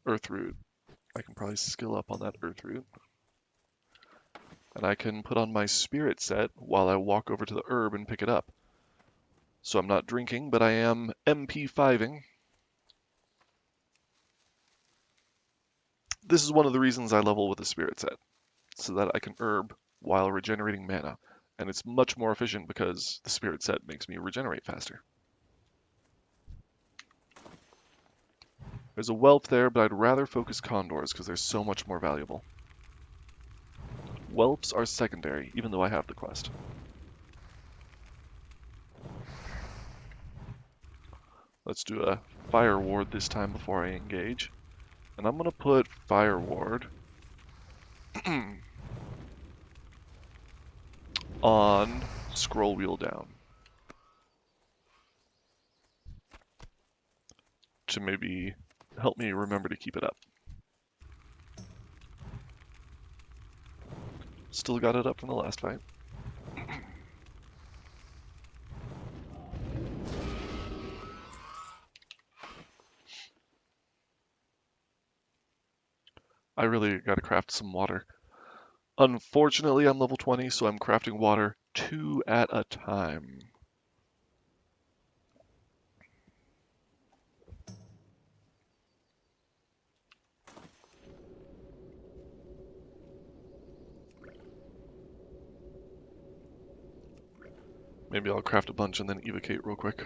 Speaker 1: Earth root. I can probably skill up on that earth root. And I can put on my spirit set while I walk over to the herb and pick it up. So I'm not drinking, but I am MP5ing. This is one of the reasons I level with a spirit set, so that I can herb while regenerating mana. And it's much more efficient because the spirit set makes me regenerate faster. There's a whelp there, but I'd rather focus condors because they're so much more valuable. Whelps are secondary, even though I have the quest. Let's do a fire ward this time before I engage. And I'm going to put fire ward on scroll wheel down. To maybe help me remember to keep it up. Still got it up from the last fight. I really gotta craft some water. Unfortunately, I'm level 20, so I'm crafting water 2 at a time. Maybe I'll craft a bunch and then evocate real quick.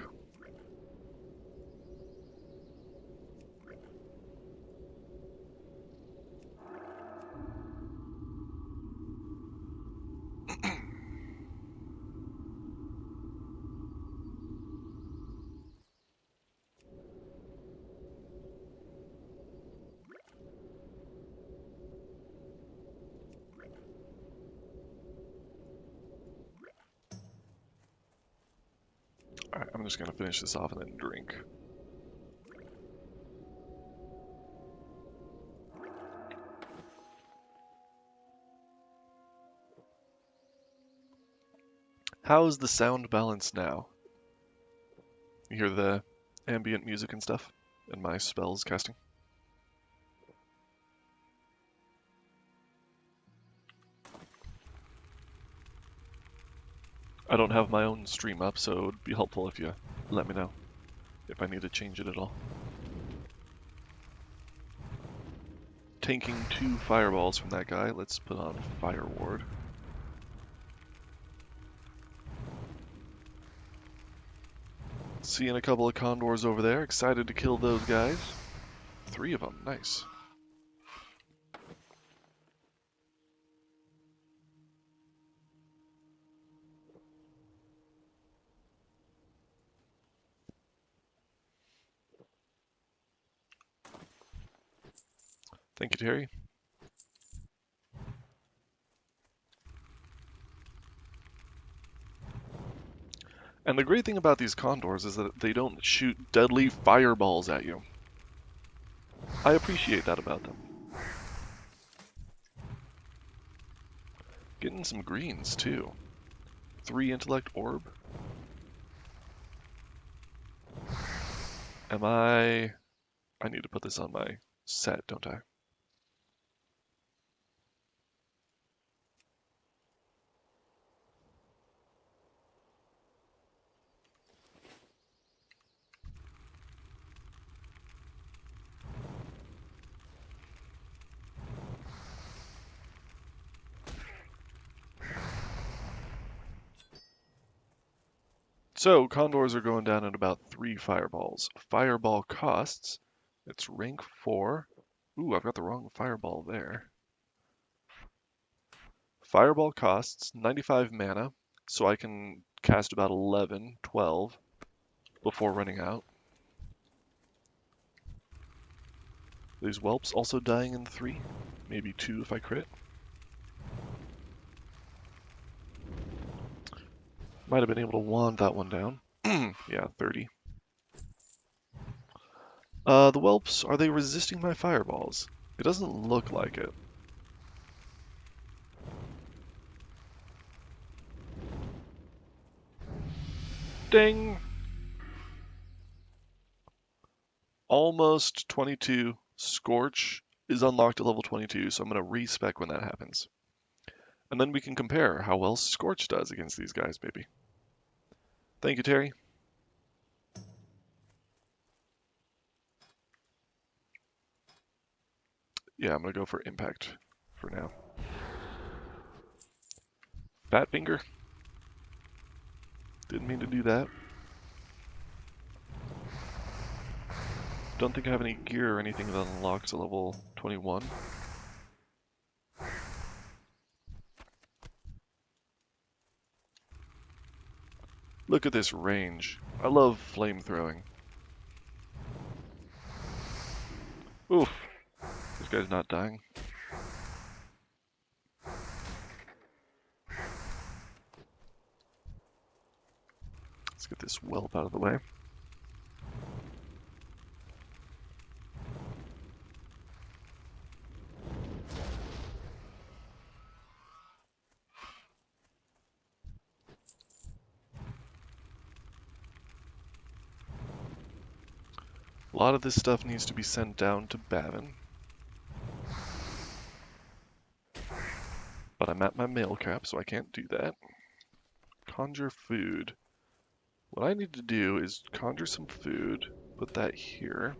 Speaker 1: Alright, I'm just gonna finish this off and then drink. How's the sound balance now? You hear the ambient music and stuff? And my spells casting? I don't have my own stream up, so it would be helpful if you let me know if I need to change it at all. Tanking 2 fireballs from that guy. Let's put on Fire Ward. Seeing a couple of condors over there. Excited to kill those guys. 3 of them. Nice. Thank you, Terry. And the great thing about these condors is that they don't shoot deadly fireballs at you. I appreciate that about them. Getting some greens, too. 3 intellect orb. Am I need to put this on my set, don't I? So, condors are going down at about 3 fireballs. Fireball costs, it's rank 4. Ooh, I've got the wrong fireball there. Fireball costs 95 mana, so I can cast about 11, 12 before running out. These whelps also dying in 3, maybe 2 if I crit. Might have been able to wand that one down. Yeah, 30. The whelps, are they resisting my fireballs? It doesn't look like it. Ding! Almost 22. Scorch is unlocked at level 22, so I'm going to respec when that happens. And then we can compare how well Scorch does against these guys, maybe. Thank you, Terry. Yeah, I'm going to go for Impact for now. Fat Finger. Didn't mean to do that. Don't think I have any gear or anything that unlocks at level 21. Look at this range. I love flamethrowing. Oof. This guy's not dying. Let's get this whelp out of the way. A lot of this stuff needs to be sent down to Bavin. But I'm at my mail cap, so I can't do that. Conjure food. What I need to do is conjure some food, put that here.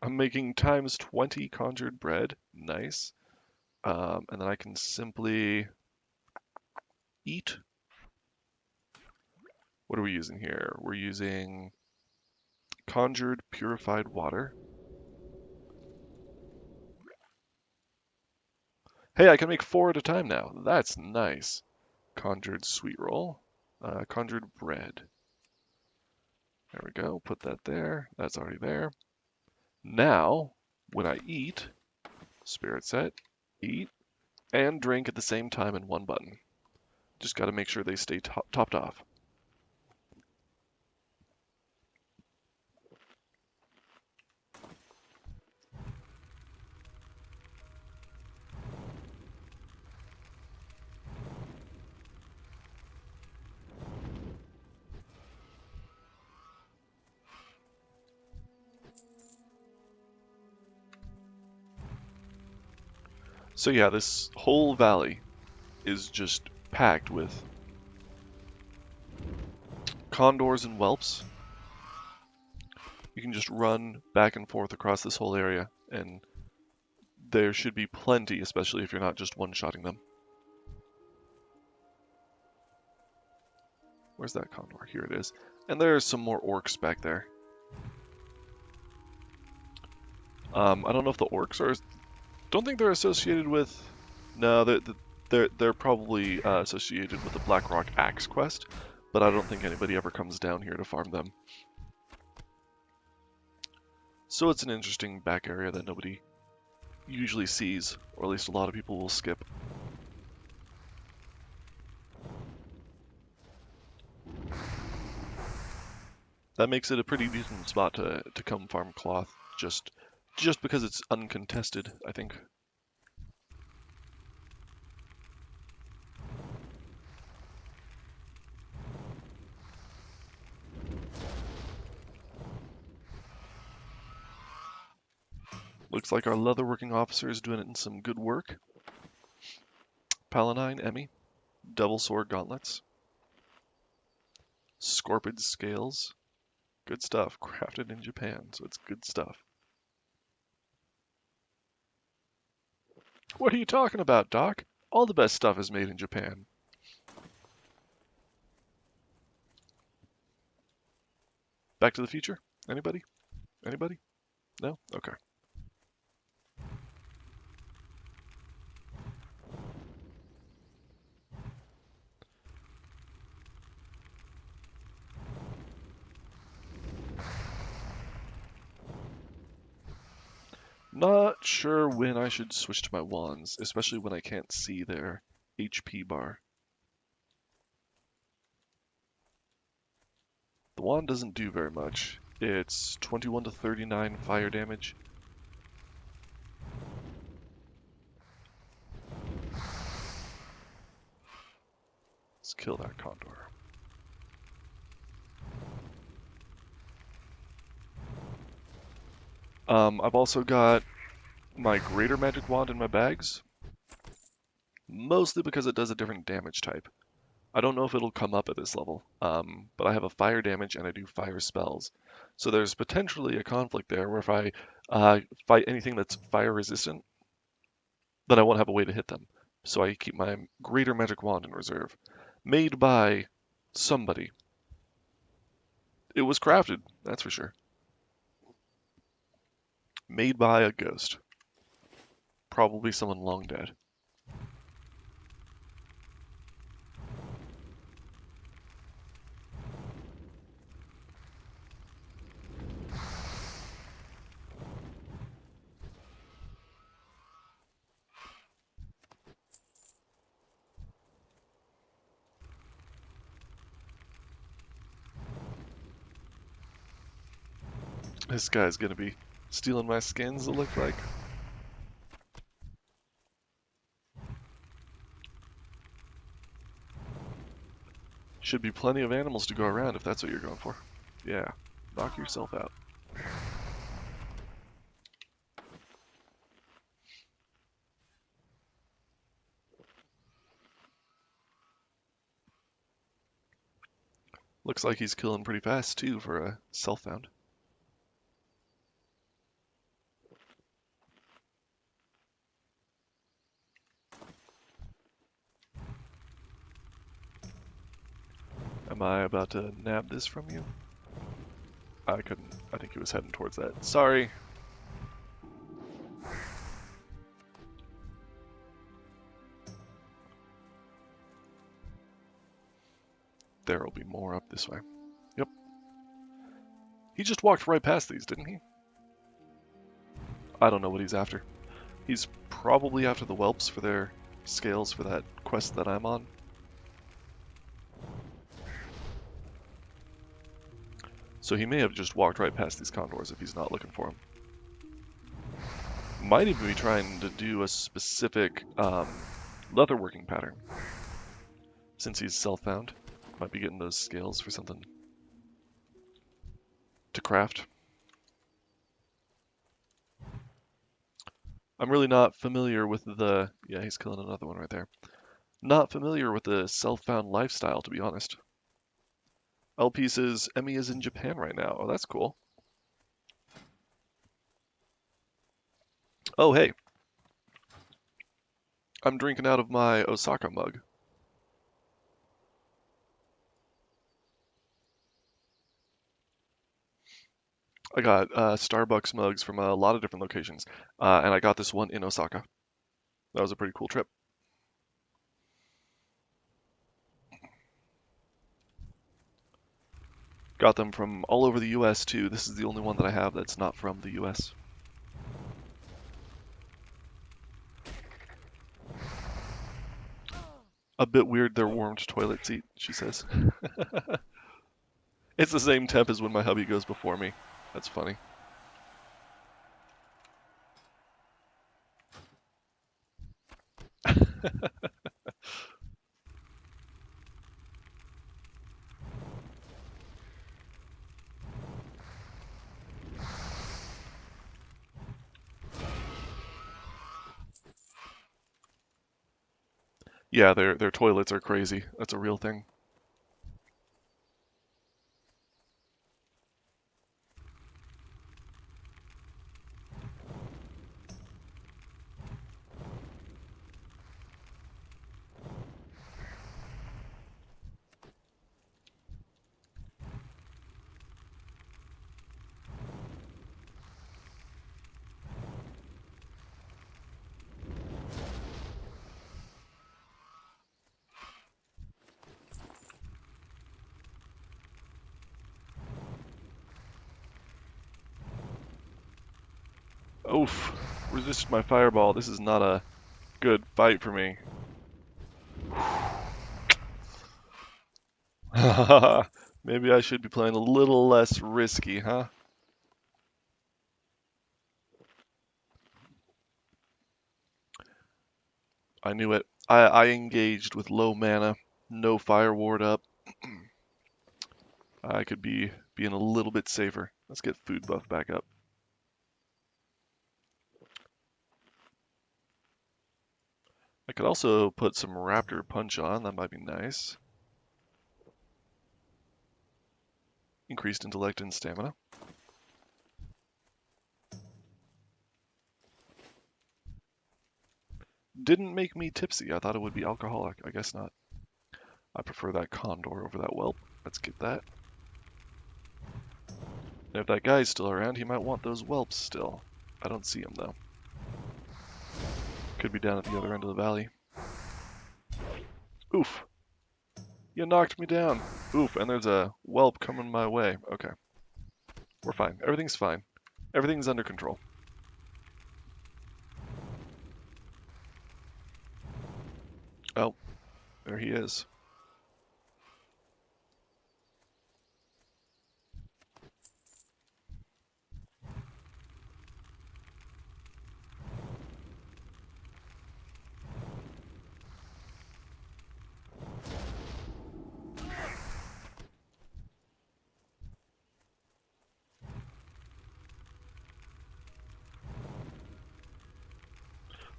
Speaker 1: I'm making times 20 conjured bread. Nice. And then I can simply eat. What are we using here? We're using conjured purified water. Hey, I can make 4 at a time now. That's nice. Conjured sweet roll. Conjured bread. There we go. Put that there. That's already there. Now, when I eat, spirit set, eat, and drink at the same time in one button. Just got to make sure they stay topped off. So yeah, this whole valley is just packed with condors and whelps. You can just run back and forth across this whole area, and there should be plenty, especially if you're not just one-shotting them. Where's that condor? Here it is. And there's some more orcs back there. I don't know if the orcs are... Don't think they're associated with... No, they're probably associated with the Blackrock Axe quest, but I don't think anybody ever comes down here to farm them. So it's an interesting back area that nobody usually sees, or at least a lot of people will skip. That makes it a pretty decent spot to come farm cloth, just because it's uncontested, I think. Looks like our leatherworking officer is doing some good work. Palanine, Emmy, Devil Sword gauntlets, Scorpid scales. Good stuff. Crafted in Japan, so it's good stuff. What are you talking about, Doc? All the best stuff is made in Japan. Back to the Future? Anybody? Anybody? No? Okay. Not sure when I should switch to my wands, especially when I can't see their HP bar. The wand doesn't do very much. It's 21 to 39 fire damage. Let's kill that Condor. I've also got my Greater Magic Wand in my bags, mostly because it does a different damage type. I don't know if it'll come up at this level, but I have a fire damage and I do fire spells. So there's potentially a conflict there where if I fight anything that's fire resistant, then I won't have a way to hit them. So I keep my Greater Magic Wand in reserve. Made by somebody. It was crafted, that's for sure. Made by a ghost. Probably someone long dead. This guy's gonna be stealing my skins, it looks like. Should be plenty of animals to go around if that's what you're going for. Yeah, knock yourself out. Looks like he's killing pretty fast too for a self-found. Am I about to nab this from you? I couldn't. I think he was heading towards that. Sorry. There'll be more up this way. Yep. He just walked right past these, didn't he? I don't know what he's after. He's probably after the whelps for their scales for that quest that I'm on. So he may have just walked right past these condors if he's not looking for them. Might even be trying to do a specific leatherworking pattern. Since he's self-found, might be getting those scales for something to craft. I'm really not familiar with the... Yeah, he's killing another one right there. Not familiar with the self-found lifestyle, to be honest. LP says Emmy is in Japan right now. Oh, that's cool. Oh, hey. I'm drinking out of my Osaka mug. I got Starbucks mugs from a lot of different locations, and I got this one in Osaka. That was a pretty cool trip. Got them from all over the US too. This is the only one that I have that's not from the US. A bit weird their warmed toilet seat, she says. It's the same temp as when my hubby goes before me. That's funny. Yeah, their toilets are crazy. That's a real thing. Oof. Resist my fireball. This is not a good fight for me. Maybe I should be playing a little less risky, huh? I knew it. I engaged with low mana, no fire ward up. I could be being a little bit safer. Let's get food buff back up. I could also put some Raptor Punch on. That might be nice. Increased intellect and stamina. Didn't make me tipsy. I thought it would be alcoholic. I guess not. I prefer that Condor over that whelp. Let's get that. And if that guy's still around, he might want those whelps still. I don't see him though. Could be down at the other end of the valley. Oof. You knocked me down. Oof, and there's a whelp coming my way. Okay. We're fine. Everything's fine. Everything's under control. Oh, there he is.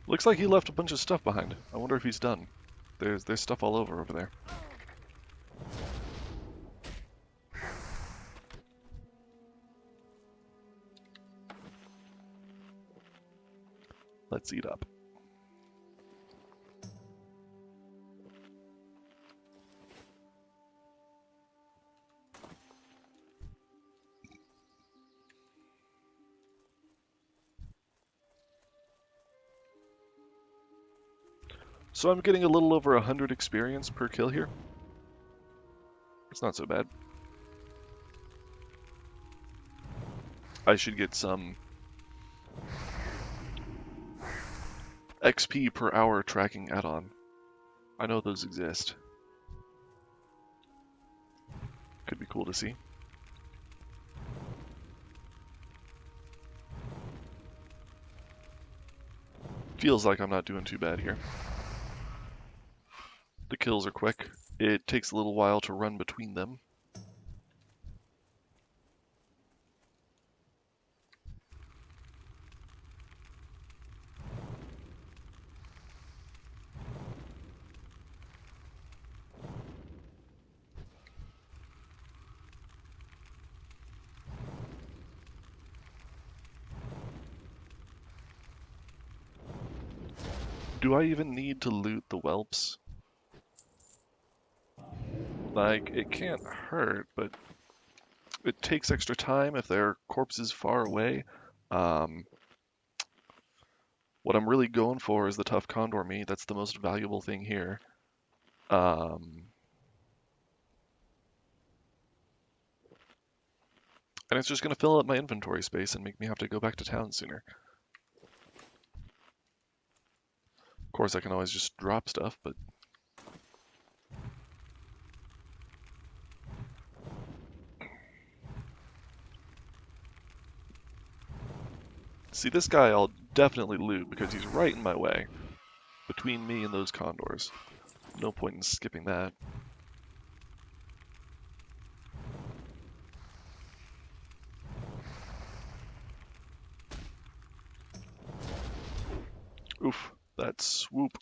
Speaker 1: Looks like he left a bunch of stuff behind. I wonder if he's done. There's stuff all over there. Let's eat up. So I'm getting a little over 100 experience per kill here. It's not so bad. I should get some XP per hour tracking add-on. I know those exist. Could be cool to see. Feels like I'm not doing too bad here. The kills are quick. It takes a little while to run between them. Do I even need to loot the whelps? Like, it can't hurt, but it takes extra time if their corpse is far away. What I'm really going for is the tough Condor meat. That's the most valuable thing here. And it's just going to fill up my inventory space and make me have to go back to town sooner. Of course, I can always just drop stuff, but... See, this guy I'll definitely loot because he's right in my way. Between me and those condors. No point in skipping that. Oof, that swoop.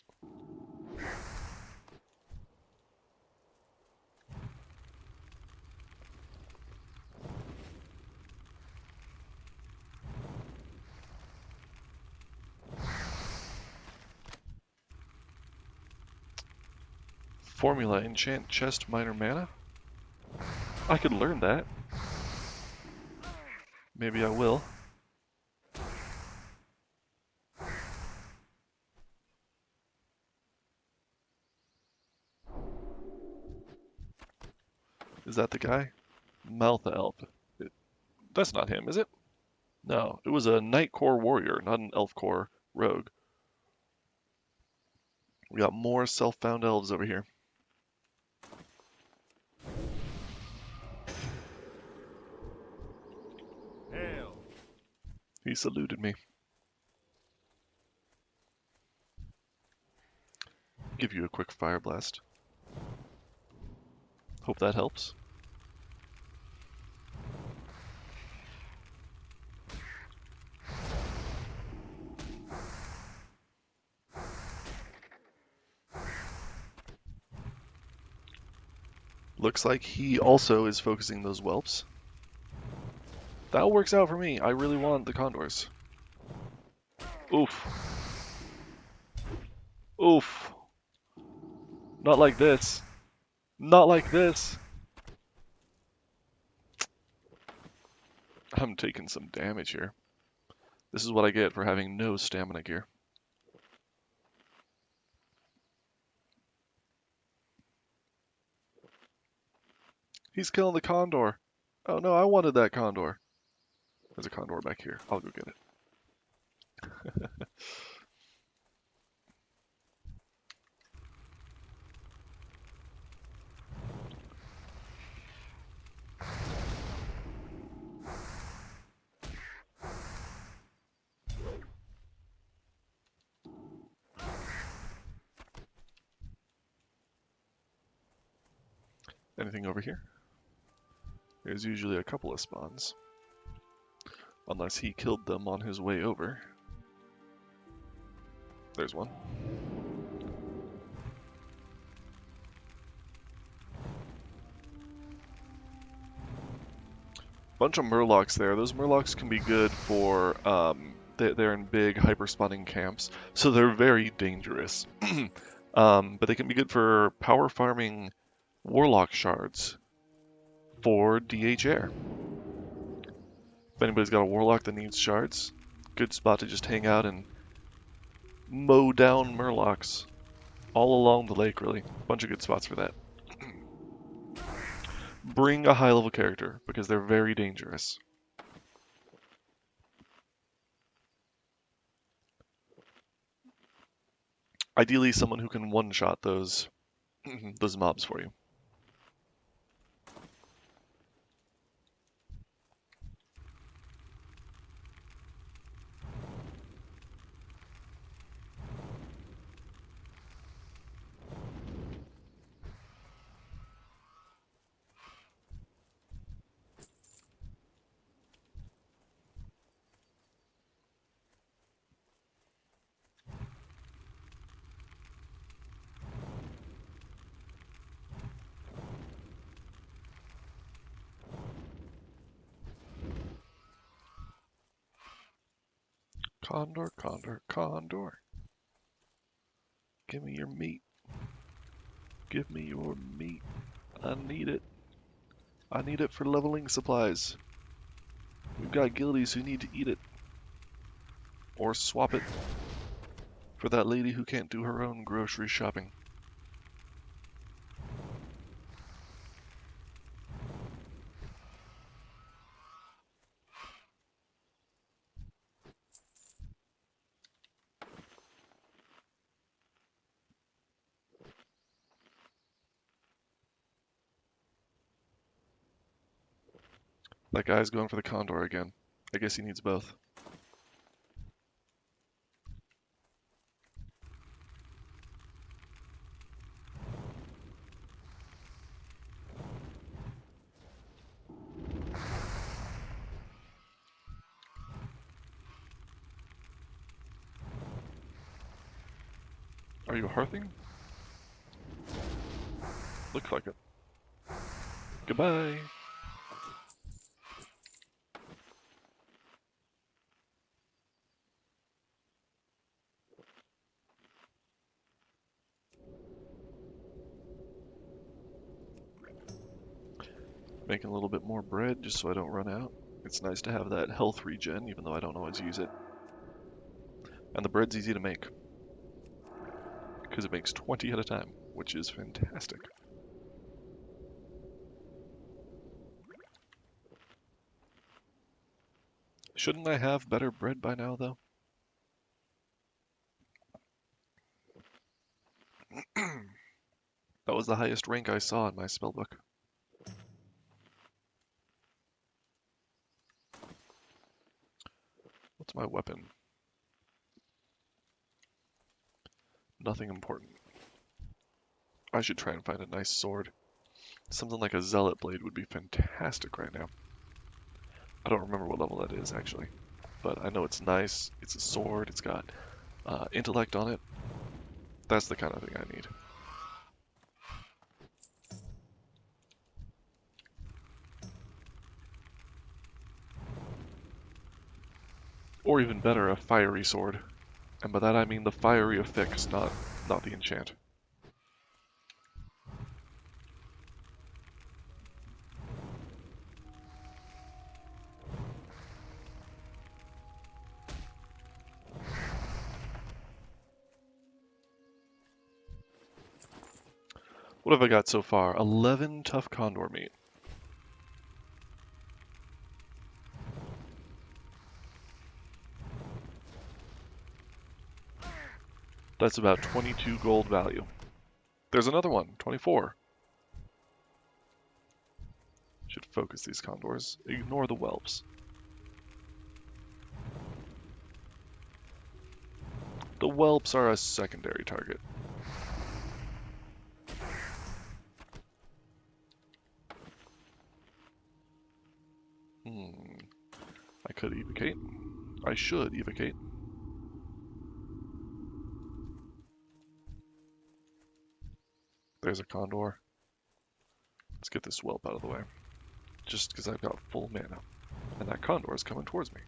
Speaker 1: Formula enchant chest minor mana? I could learn that. Maybe I will. Is that the guy? Mouth elf. That's not him, is it? No, it was a Night Core warrior, not an Elf Core rogue. We got more self-found elves over here.
Speaker 3: Hail!
Speaker 1: He saluted me. Give you a quick fire blast. Hope that helps. Looks like he also is focusing those whelps. That works out for me. I really want the condors. Oof. Oof. Not like this. Not like this. I'm taking some damage here. This is what I get for having no stamina gear. He's killing the condor. Oh no, I wanted that condor. There's a condor back here. I'll go get it. Anything over here? There's usually a couple of spawns. Unless he killed them on his way over. There's one. Bunch of murlocs there. Those murlocs can be good for, they're in big hyper-spawning camps, so they're very dangerous. But they can be good for power farming warlock shards for DH air. If anybody's got a warlock that needs shards, good spot to just hang out and mow down murlocs all along the lake, really. Bunch of good spots for that. Bring a high level character because they're very dangerous. Ideally someone who can one-shot those those mobs for you. Condor, condor, condor. Give me your meat. Give me your meat. I need it. I need it for leveling supplies. We've got guildies who need to eat it. Or swap it for that lady who can't do her own grocery shopping. That guy's going for the condor again. I guess he needs both. Are you hearthing? Looks like it. Goodbye. Making a little bit more bread just so I don't run out. It's nice to have that health regen, even though I don't always use it. And the bread's easy to make, because it makes 20 at a time, which is fantastic. Shouldn't I have better bread by now, though? That was the highest rank I saw in my spellbook. What's my weapon? Nothing important. I should try and find a nice sword. Something like a zealot blade would be fantastic right now. I don't remember what level that is, actually. But I know it's nice. It's a sword. It's got intellect on it. That's the kind of thing I need. Or even better, a fiery sword. And by that I mean the fiery affix, not the enchant. What have I got so far? 11 tough condor meat. That's about 22 gold value. There's another one, 24. Should focus these condors. Ignore the whelps. The whelps are a secondary target. I could evocate. I should evocate. There's a condor. Let's get this whelp out of the way. Just because I've got full mana. And that condor is coming towards me.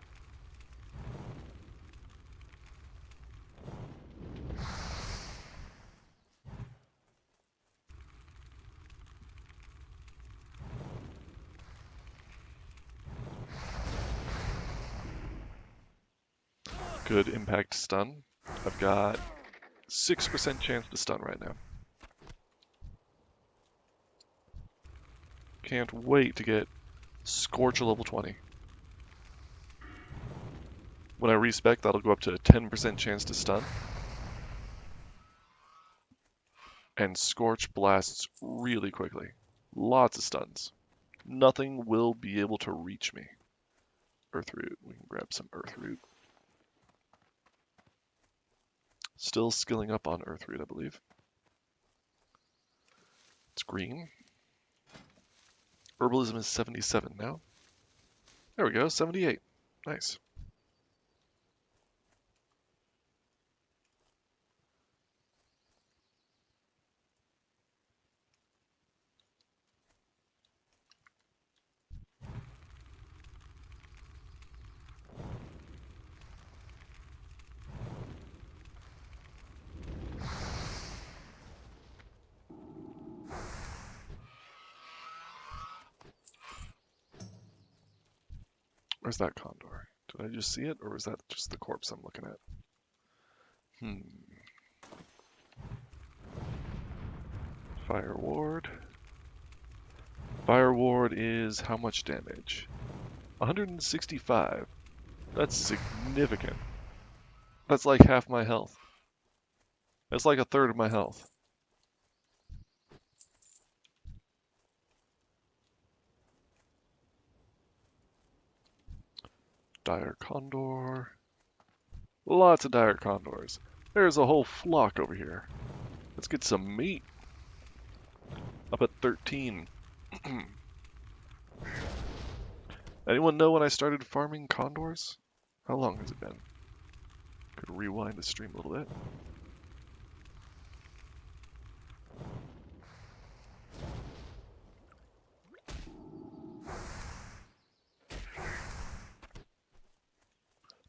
Speaker 1: Good impact stun. I've got 6% chance to stun right now. Can't wait to get Scorch a level 20. When I respec, that'll go up to a 10% chance to stun. And Scorch blasts really quickly. Lots of stuns. Nothing will be able to reach me. Earthroot. We can grab some Earthroot. Still skilling up on Earthroot, I believe. It's green. Herbalism is 77 now. There we go, 78. Nice. Where's that condor? Did I just see it, or was that just the corpse I'm looking at? Fire ward. Fire ward is how much damage? 165. That's significant. That's like half my health. That's like a third of my health. Dire condor. Lots of dire condors. There's a whole flock over here. Let's get some meat. Up at 13. Anyone know when I started farming condors? How long has it been? Could rewind the stream a little bit.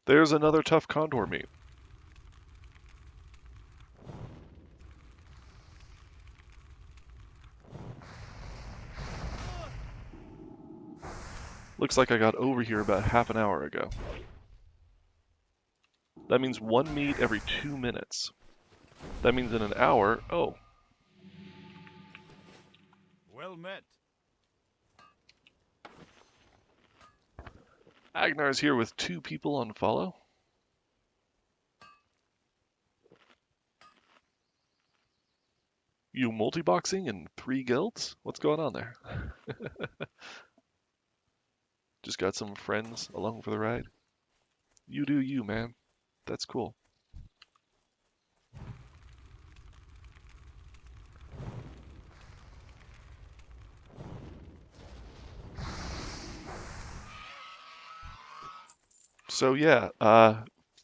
Speaker 1: There's another tough Condor meat. Looks like I got over here about half an hour ago. That means one meat every 2 minutes. That means in an hour, oh.
Speaker 3: Well met.
Speaker 1: Agnar's here with 2 people on follow. You multi-boxing in 3 guilds? What's going on there? Just got some friends along for the ride. You do you, man. That's cool. So yeah,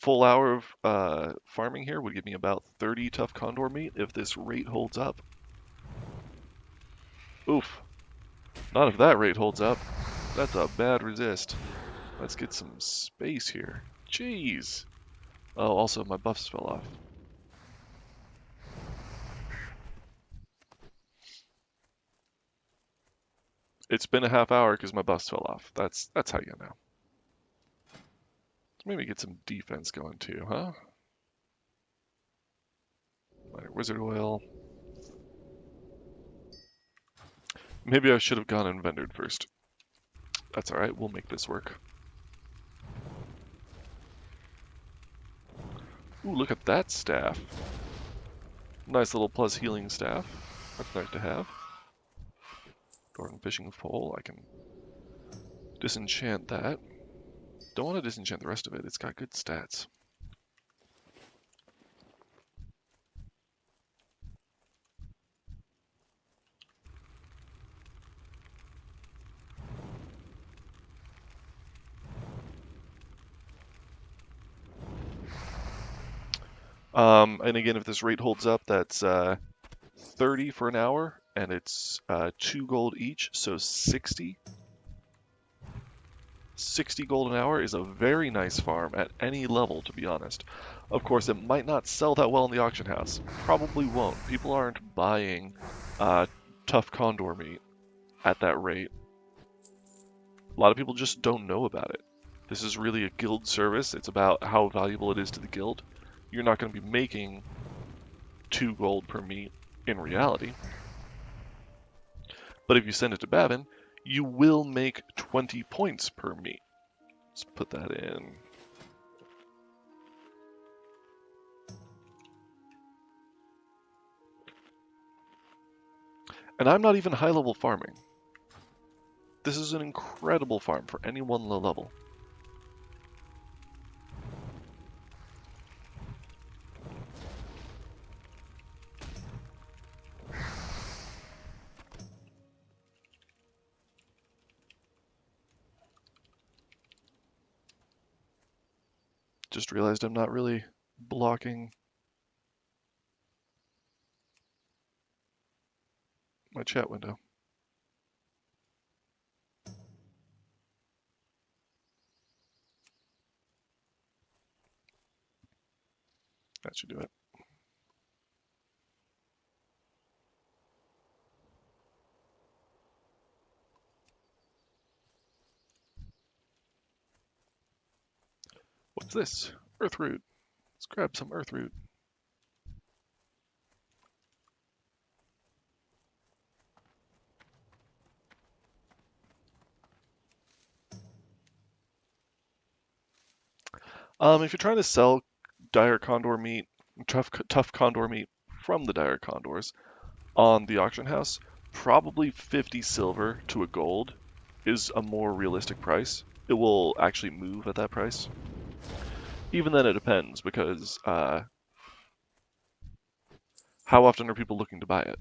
Speaker 1: full hour of farming here would give me about 30 tough Condor meat if this rate holds up. Oof. Not if that rate holds up. That's a bad resist. Let's get some space here. Jeez. Oh, also my buffs fell off. It's been a half hour because my buffs fell off. That's how you know. Maybe get some defense going too, huh? Minor wizard oil. Maybe I should have gone and vendored first. That's alright, we'll make this work. Ooh, look at that staff. Nice little plus healing staff. That's nice to have. Dwarven fishing pole, I can disenchant that. Don't want to disenchant the rest of it, it's got good stats. And again, if this rate holds up, that's 30 for an hour, and it's 2 gold each, so 60. 60 gold an hour is a very nice farm at any level, to be honest. Of course, it might not sell that well in the auction house. Probably won't. People aren't buying tough Condor meat at that rate. A lot of people just don't know about it. This is really a guild service. It's about how valuable it is to the guild. You're not going to be making 2 gold per meat in reality. But if you send it to Bavin, you will make 20 points per meat. Let's put that in. And I'm not even high level farming. This is an incredible farm for anyone low level. Just realized I'm not really blocking my chat window. That should do it. What's this? Earth root. Let's grab some earth root. If you're trying to sell dire condor meat, tough condor meat from the dire condors on the auction house, probably 50 silver to a gold is a more realistic price. It will actually move at that price. Even then it depends, because how often are people looking to buy it?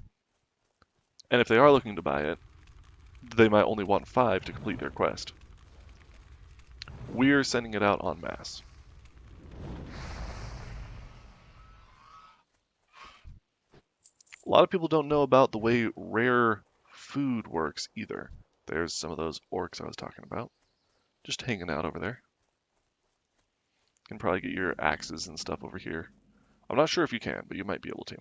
Speaker 1: And if they are looking to buy it, they might only want 5 to complete their quest. We're sending it out en masse. A lot of people don't know about the way rare food works either. There's some of those orcs I was talking about, just hanging out over there. can probably get your axes and stuff over here. I'm not sure if you can, but you might be able to.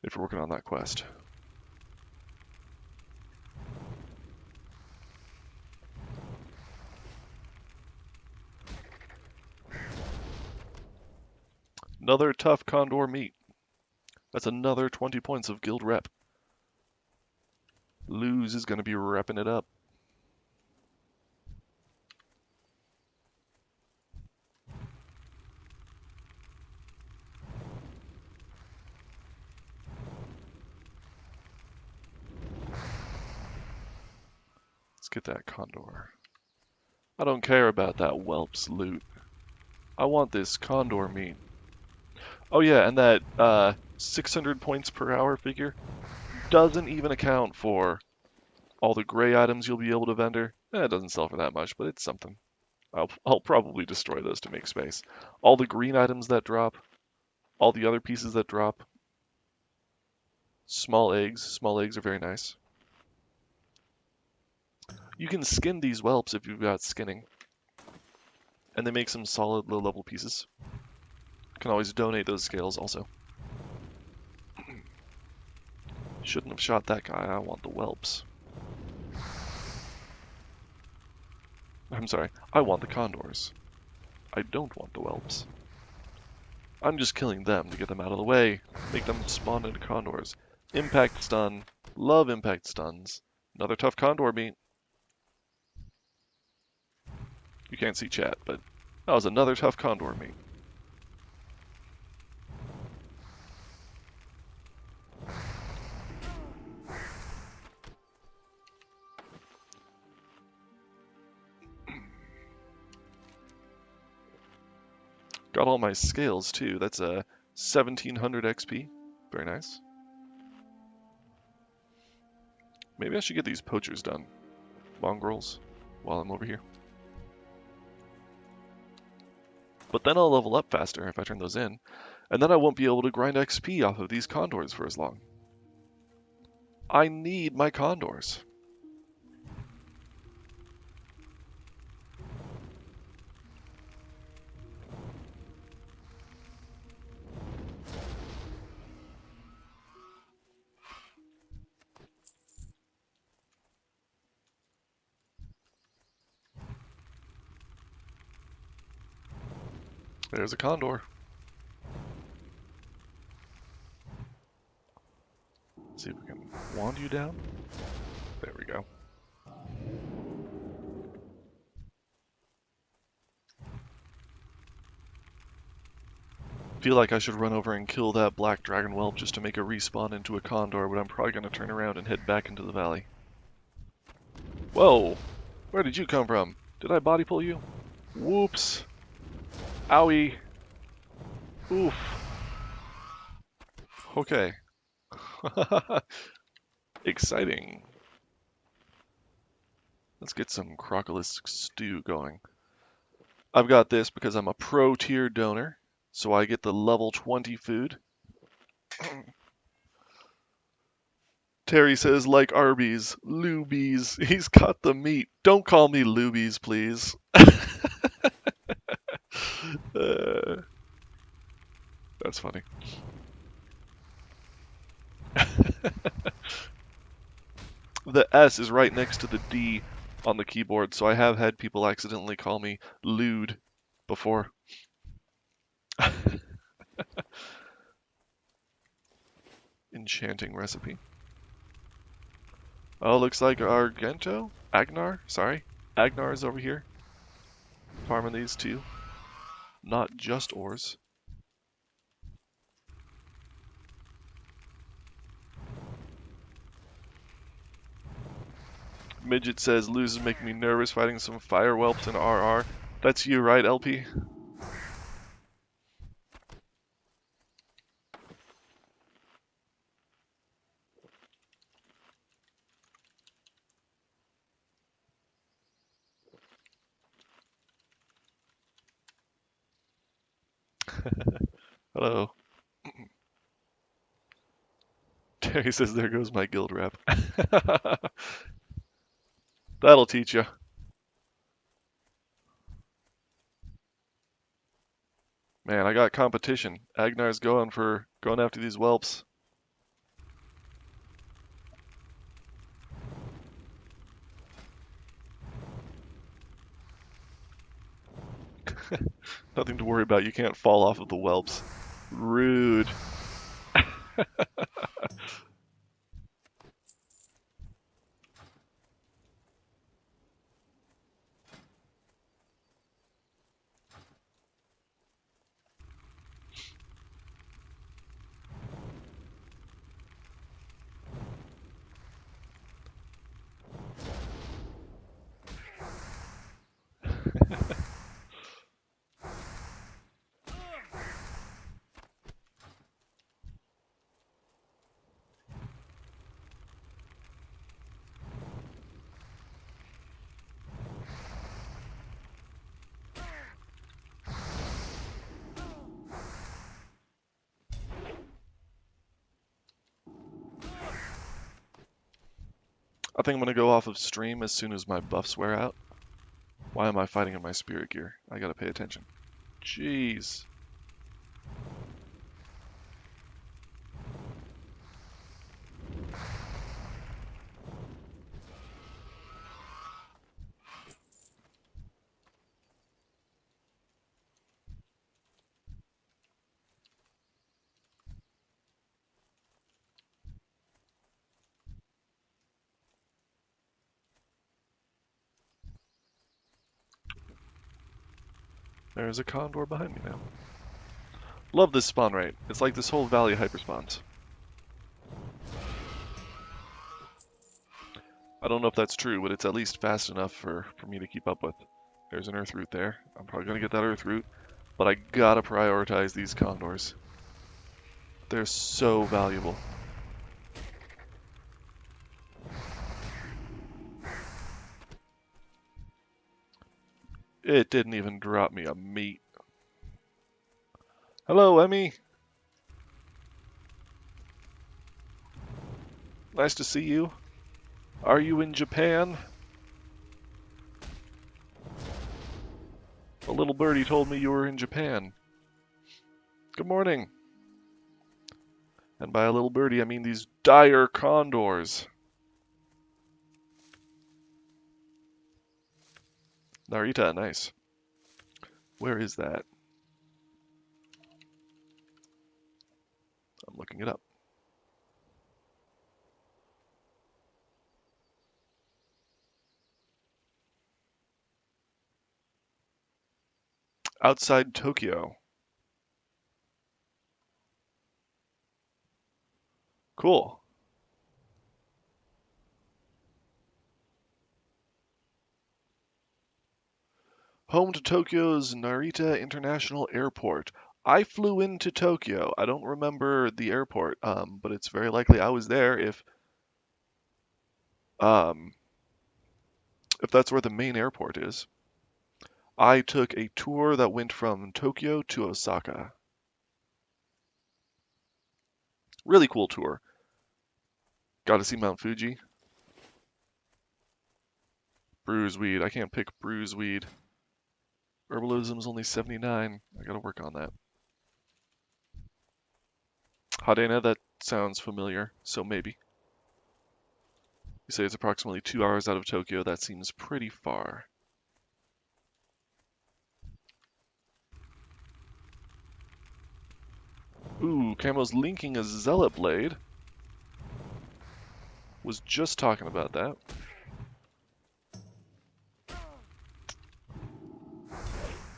Speaker 1: If you're working on that quest. Another tough Condor meat. That's another 20 points of guild rep. Lose is going to be repping it up. Let's get that Condor. I don't care about that whelp's loot. I want this Condor meat. Oh yeah, and that 600 points per hour figure doesn't even account for all the gray items you'll be able to vendor. It doesn't sell for that much, but it's something. I'll probably destroy those to make space. All the green items that drop, all the other pieces that drop. Small eggs. Small eggs are very nice. You can skin these whelps if you've got skinning. And they make some solid low-level pieces. You can always donate those scales also. Shouldn't have shot that guy. I want the whelps. I'm sorry. I want the condors. I don't want the whelps. I'm just killing them to get them out of the way. Make them spawn into condors. Impact stun. Love impact stuns. Another tough condor meat. You can't see chat, but that was another tough condor meat. Got all my scales too. That's a 1700 XP. Very nice. Maybe I should get these poachers done. Mongrels, while I'm over here. But then I'll level up faster if I turn those in, and then I won't be able to grind XP off of these condors for as long. I need my condors. There's a condor. Let's see if we can wand you down. There we go. Feel like I should run over and kill that black dragon whelp just to make a respawn into a condor, but I'm probably going to turn around and head back into the valley. Whoa! Where did you come from? Did I body pull you? Whoops! Owie! Oof! Okay. Exciting. Let's get some Crocolisk stew going. I've got this because I'm a pro tier donor, so I get the level 20 food. Terry says, like Arby's, Lubies. He's got the meat. Don't call me Lubies, please. That's funny. The S is right next to the D on the keyboard, so I have had people accidentally call me lewd before. Enchanting recipe. Oh, looks like Agnar is over here. Farming these two. Not just ores. Midget says, Lose is making me nervous fighting some fire whelps in RR. That's you, right, LP? Hello. Terry says, there goes my guild rep. That'll teach you. Man, I got competition. Agnar's going after these whelps. Nothing to worry about. You can't fall off of the whelps. Rude. I think I'm gonna go off of stream as soon as my buffs wear out. Why am I fighting in my spirit gear? I gotta pay attention. Jeez. There's a Condor behind me now. Love this spawn rate. It's like this whole valley hyperspawns. I don't know if that's true, but it's at least fast enough for me to keep up with. There's an earth root there. I'm probably gonna get that earth root, but I gotta prioritize these condors. They're so valuable. It didn't even drop me a meat. Hello, Emmy. Nice to see you. Are you in Japan? A little birdie told me you were in Japan. Good morning. And by a little birdie, I mean these dire condors. Narita, nice. Where is that? I'm looking it up. Outside Tokyo. Cool. Home to Tokyo's Narita International Airport. I flew into Tokyo. I don't remember the airport, but it's very likely I was there um, if that's where the main airport is. I took a tour that went from Tokyo to Osaka. Really cool tour. Got to see Mount Fuji. Bruiseweed. I can't pick bruiseweed. Herbalism's only 79. I gotta work on that. Hadena, that sounds familiar, so maybe. You say it's approximately 2 hours out of Tokyo. That seems pretty far. Ooh, Camo's linking a Zealot Blade. Was just talking about that.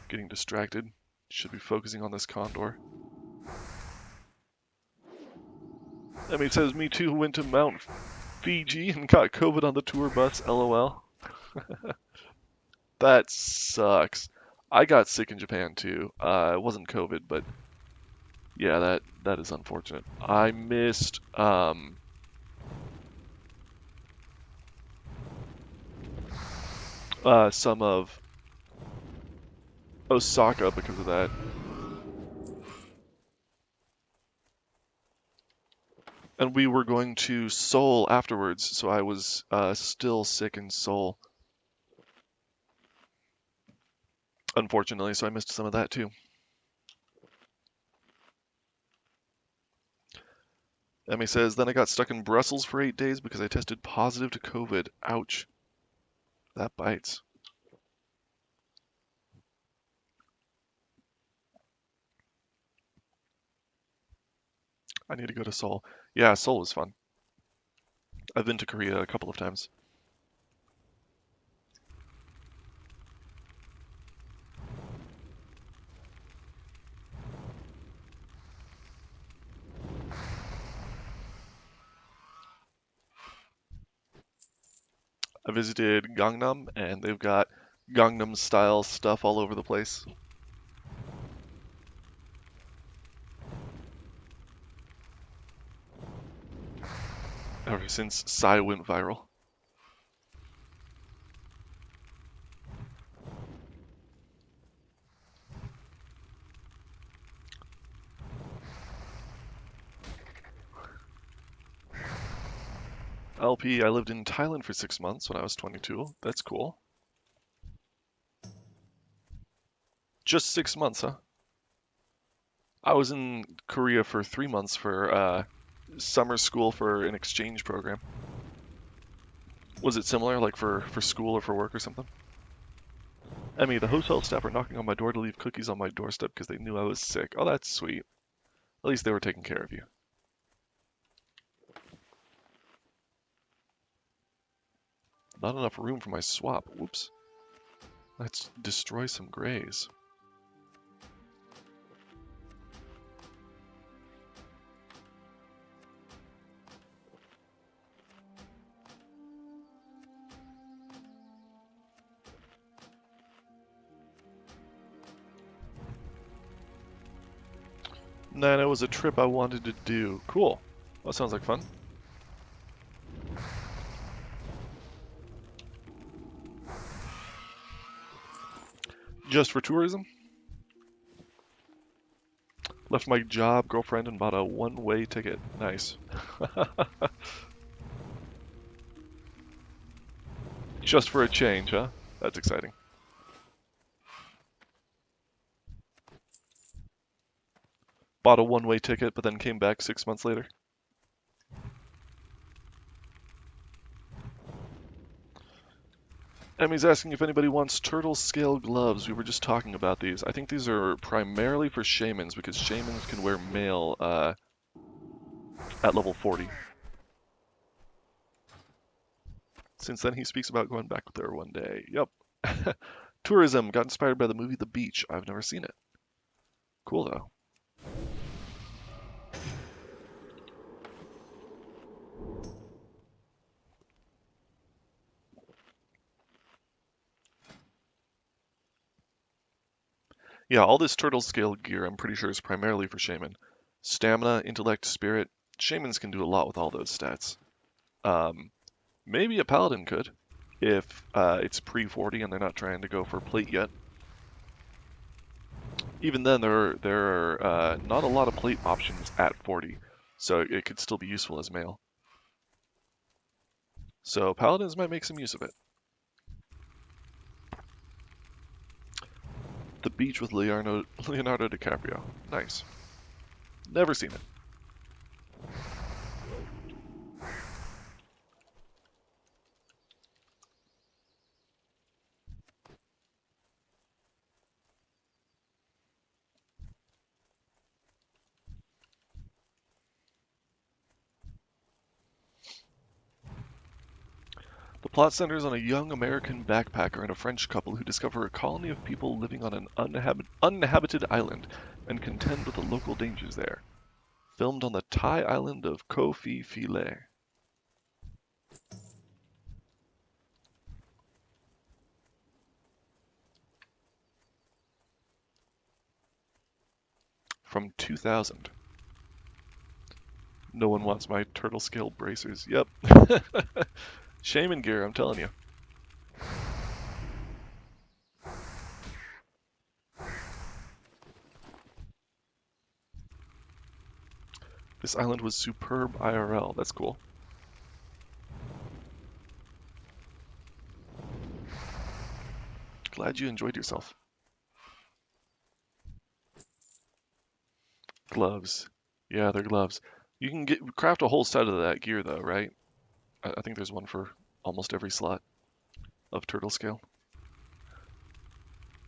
Speaker 1: Getting distracted. Should be focusing on this Condor. I mean, it says, me too, went to Mount Fiji and got COVID on the tour bus, lol. That sucks. I got sick in Japan too. It wasn't COVID, but yeah, that is unfortunate. I missed some of Osaka because of that. And we were going to Seoul afterwards, so I was still sick in Seoul. Unfortunately, so I missed some of that too. Emmy says, then I got stuck in Brussels for 8 days because I tested positive to COVID. Ouch. That bites. I need to go to Seoul. Yeah, Seoul was fun. I've been to Korea a couple of times. I visited Gangnam, and they've got Gangnam style stuff all over the place. Ever since Psy went viral. LP, I lived in Thailand for 6 months when I was 22. That's cool. Just 6 months, huh? I was in Korea for 3 months for summer school for an exchange program. Was it similar, like for school or for work or something? Emmy, the hotel staff are knocking on my door to leave cookies on my doorstep because they knew I was sick. Oh, that's sweet. At least they were taking care of you. Not enough room for my swap. Whoops. Let's destroy some grays. Nah, it was a trip I wanted to do. Cool. That sounds like fun. Just for tourism? Left my job, girlfriend, and bought a one-way ticket. Nice. Just for a change, huh? That's exciting. Bought a one-way ticket, but then came back 6 months later. Emmy's asking if anybody wants turtle scale gloves. We were just talking about these. I think these are primarily for shamans because shamans can wear mail at level 40. Since then, he speaks about going back there one day. Yep. Tourism got inspired by the movie The Beach. I've never seen it. Cool, though. Yeah, all this turtle scale gear I'm pretty sure is primarily for shaman. Stamina, intellect, spirit. Shamans can do a lot with all those stats. Maybe a paladin could, if it's pre-40 and they're not trying to go for plate yet. Even then, there are not a lot of plate options at 40, so it could still be useful as mail. So paladins might make some use of it. The Beach with Leonardo DiCaprio. Nice. Never seen it. The plot centers on a young American backpacker and a French couple who discover a colony of people living on an uninhabited island and contend with the local dangers there. Filmed on the Thai island of Koh Phi Phi. From 2000. No one wants my turtle scale bracers. Yep. Shaman gear, I'm telling you. This island was superb IRL. That's cool. Glad you enjoyed yourself. Gloves. Yeah, they're gloves. You can craft a whole set of that gear though, right? I think there's one for almost every slot of turtle scale.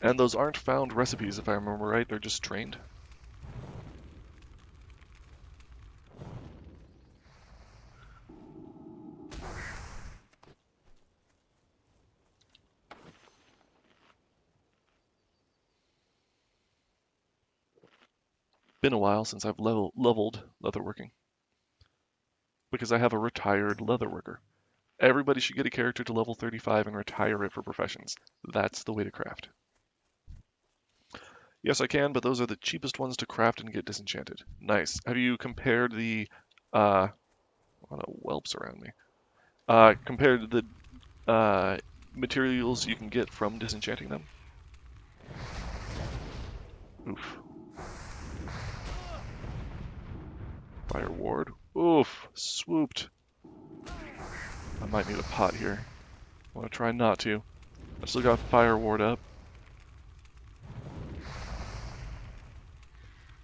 Speaker 1: And those aren't found recipes, if I remember right. They're just trained. Been a while since I've leveled leatherworking because I have a retired leatherworker. Everybody should get a character to level 35 and retire it for professions. That's the way to craft. Yes, I can, but those are the cheapest ones to craft and get disenchanted. Nice. Have you compared the a lot of whelps around me? Compared the materials you can get from disenchanting them? Oof. Fire ward. Oof. Swooped. I might need a pot here. I want to try not to. I still got fire ward up.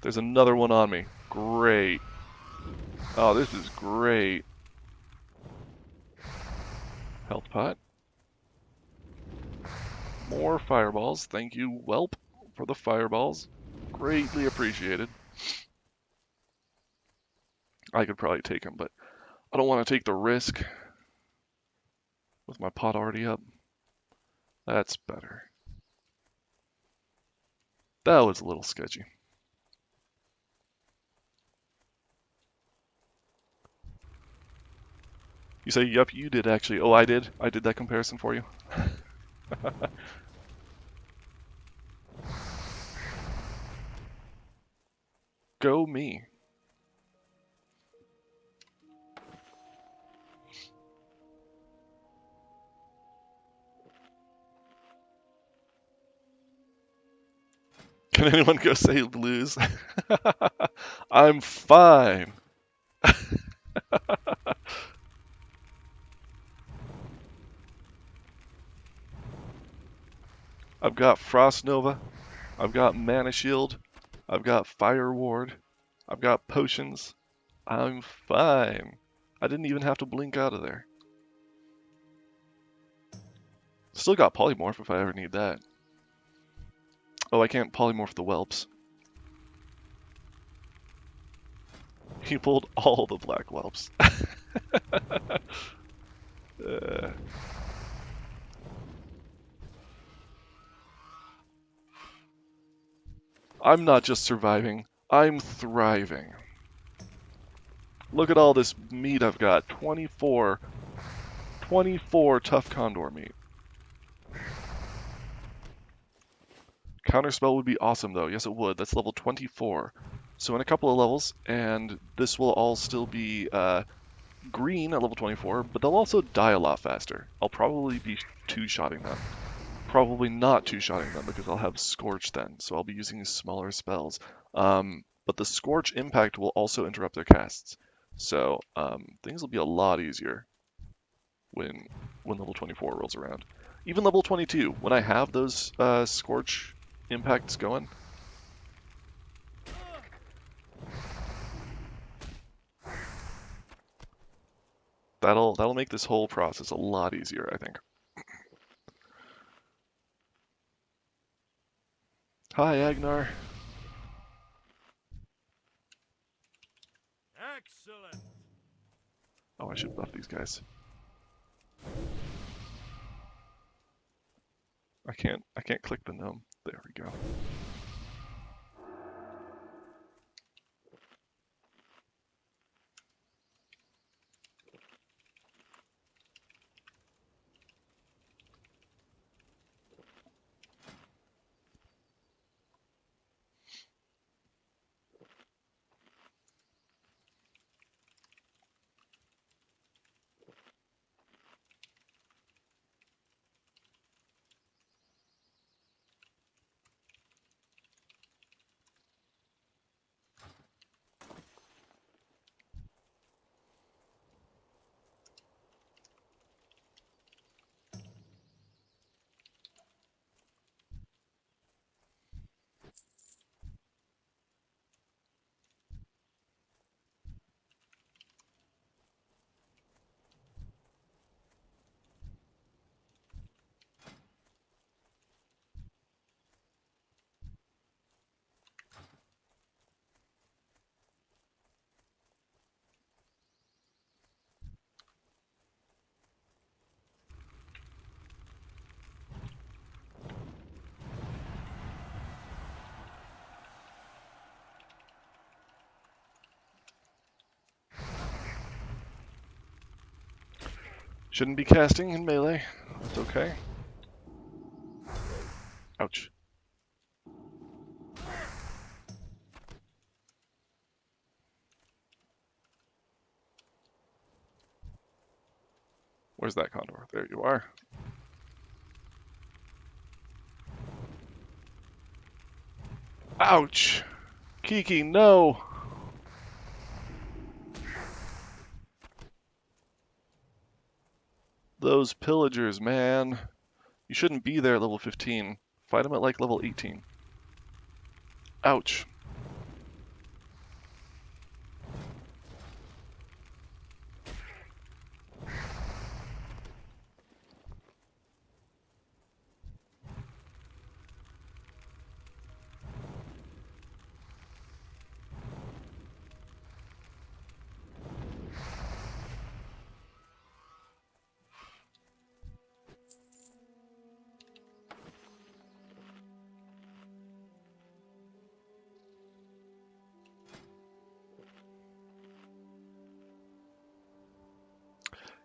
Speaker 1: There's another one on me. Great. Oh, this is great. Health pot. More fireballs. Thank you, Whelp, for the fireballs. Greatly appreciated. I could probably take them, but I don't want to take the risk with my pot already up. That's better. That was a little sketchy. You say, yep, you did actually. Oh, I did? I did that comparison for you? Go me. Can anyone go say blues? I'm fine. I've got Frost Nova. I've got Mana Shield. I've got Fire Ward. I've got potions. I'm fine. I didn't even have to blink out of there. Still got Polymorph if I ever need that. Oh, I can't Polymorph the Whelps. He pulled all the black Whelps. I'm not just surviving, I'm thriving. Look at all this meat I've got. 24 tough Condor meat. Counterspell would be awesome though. Yes, it would. That's level 24. So in a couple of levels, and this will all still be green at level 24, but they'll also die a lot faster. I'll probably be two-shotting them. Probably not two-shotting them because I'll have Scorch then, so I'll be using smaller spells. But the Scorch impact will also interrupt their casts. So things will be a lot easier when level 24 rolls around. Even level 22, when I have those Scorch impacts going. That'll make this whole process a lot easier, I think. Hi, Agnar.
Speaker 3: Excellent.
Speaker 1: Oh, I should buff these guys. I can't click the gnome. There we go. Shouldn't be casting in melee. That's okay. Ouch. Where's that Condor? There you are. Ouch! Kiki, no! Those pillagers, man. You shouldn't be there at level 15. Fight them at like level 18. Ouch.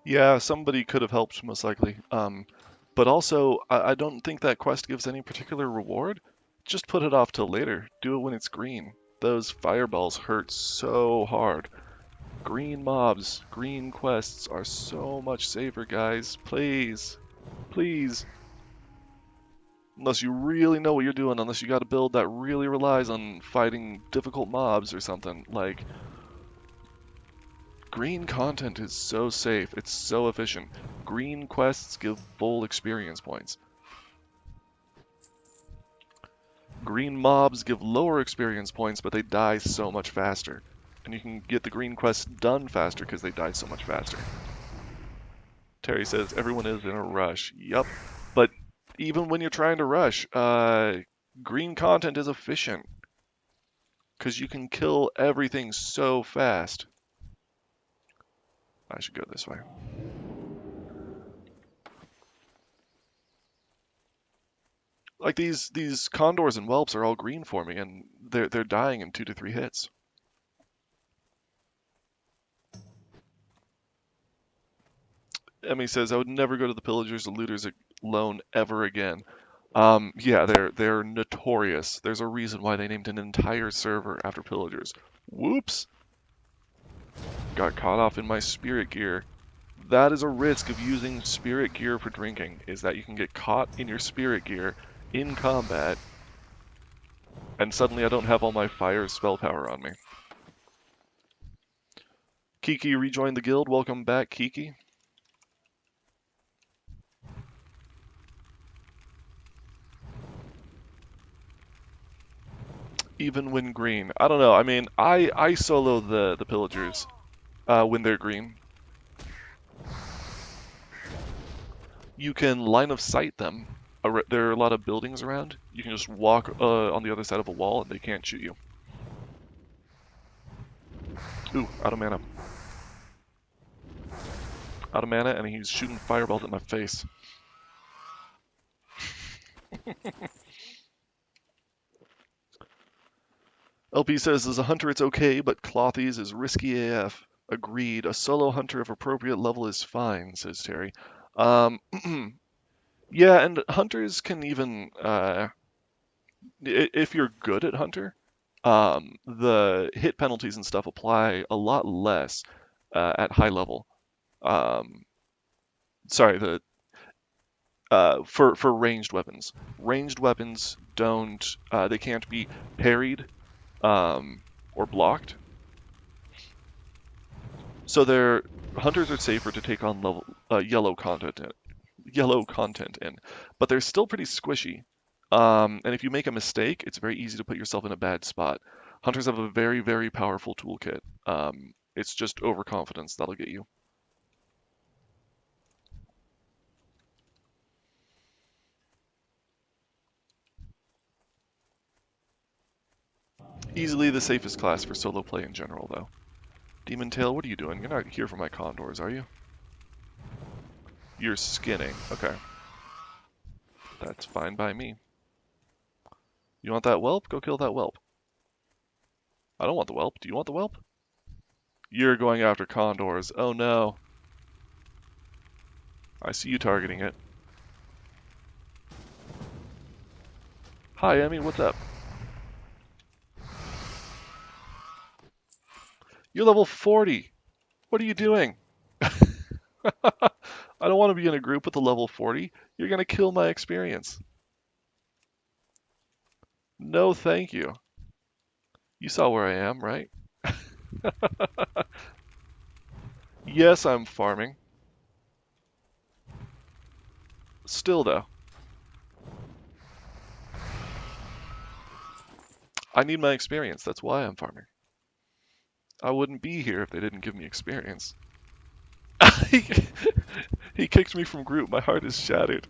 Speaker 1: Yeah, somebody could have helped, most likely. But also, I don't think that quest gives any particular reward. Just put it off till later. Do it when it's green. Those fireballs hurt so hard. Green mobs, green quests are so much safer, guys. Please. Please. Unless you really know what you're doing, unless you got a build that really relies on fighting difficult mobs or something. Like, green content is so safe, it's so efficient. Green quests give full experience points. Green mobs give lower experience points, but they die so much faster. And you can get the green quests done faster because they die so much faster. Terry says, everyone is in a rush. Yup. But even when you're trying to rush, green content is efficient. Because you can kill everything so fast. I should go this way. Like these condors and whelps are all green for me, and they're dying in 2 to 3 hits. Emmy says I would never go to the pillagers and looters alone ever again. Yeah, they're notorious. There's a reason why they named an entire server after pillagers. Whoops! Got caught off in my spirit gear. That is a risk of using spirit gear for drinking, is that you can get caught in your spirit gear in combat, and suddenly I don't have all my fire spell power on me. Kiki rejoined the guild. Welcome back, Kiki. Even when green. I don't know. I mean, I solo the pillagers when they're green. You can line of sight them. There are a lot of buildings around. You can just walk on the other side of a wall and they can't shoot you. Ooh, out of mana. Out of mana, and he's shooting fireballs at my face. LP says, as a hunter it's okay, but Clothies is risky AF. Agreed. A solo hunter of appropriate level is fine, says Terry. Yeah, and hunters can even, if you're good at hunter, the hit penalties and stuff apply a lot less at high level. Sorry, for ranged weapons. Ranged weapons don't, they can't be parried or blocked. So hunters are safer to take on yellow content in, but they're still pretty squishy. And if you make a mistake, it's very easy to put yourself in a bad spot. Hunters have a very, very powerful toolkit. It's just overconfidence that'll get you. Easily the safest class for solo play in general, though. Demon Tail, what are you doing? You're not here for my condors, are you? You're skinning. Okay. That's fine by me. You want that whelp? Go kill that whelp. I don't want the whelp. Do you want the whelp? You're going after condors. Oh no. I see you targeting it. Hi, Emmy, what's up? You're level 40. What are you doing? I don't want to be in a group with a level 40. You're going to kill my experience. No, thank you. You saw where I am, right? Yes, I'm farming. Still, though. I need my experience. That's why I'm farming. I wouldn't be here if they didn't give me experience. He kicked me from group. My heart is shattered.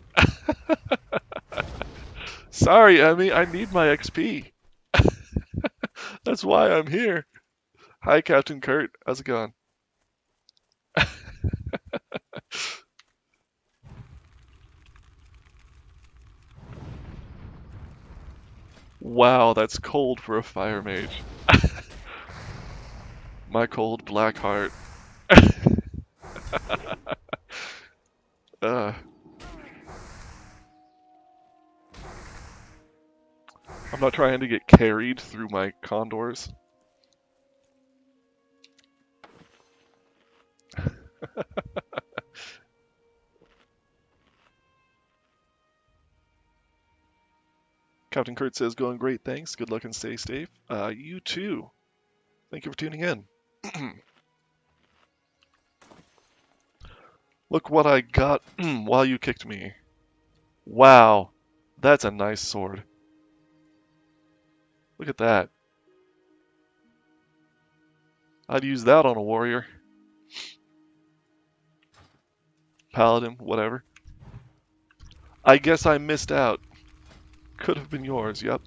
Speaker 1: Sorry, Emmy. I need my XP. That's why I'm here. Hi, Captain Kurt. How's it going? Wow, that's cold for a fire mage. My cold black heart. uh, I'm not trying to get carried through my condors. Captain Kurt says, going great, thanks. Good luck and stay safe. You too. Thank you for tuning in. Look what I got while you kicked me. Wow, that's a nice sword. Look at that. I'd use that on a warrior. Paladin, whatever. I guess I missed out. Could have been yours, yep.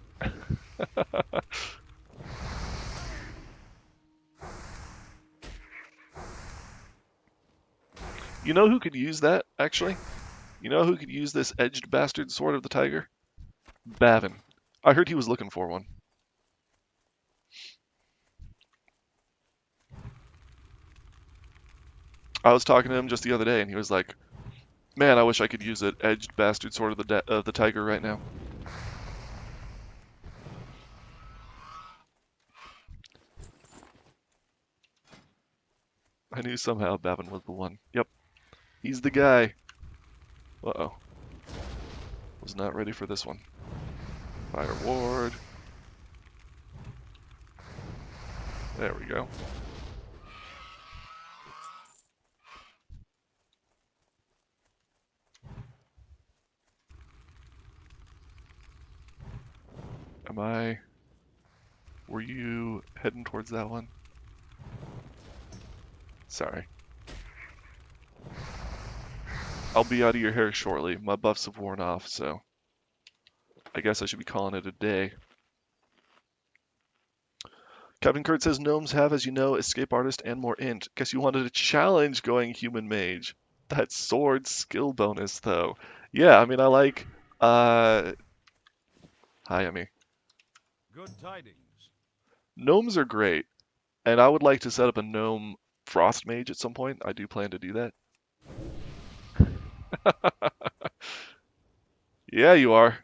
Speaker 1: You know who could use that, actually? You know who could use this edged bastard sword of the tiger? Bavin. I heard he was looking for one. I was talking to him just the other day, and he was like, "Man, I wish I could use an edged bastard sword of the tiger right now." I knew somehow Bavin was the one. Yep, he's the guy. Uh-oh. Was not ready for this one. Fire ward. There we go. Were you heading towards that one? Sorry. I'll be out of your hair shortly. My buffs have worn off, so I guess I should be calling it a day. Captain Kurt says, gnomes have, as you know, escape artist and more int. Guess you wanted a challenge going human mage. That sword skill bonus, though. Yeah, I mean, I like, Hi, Emmy.
Speaker 3: Good tidings.
Speaker 1: Gnomes are great, and I would like to set up a gnome frost mage at some point. I do plan to do that. Yeah, you are.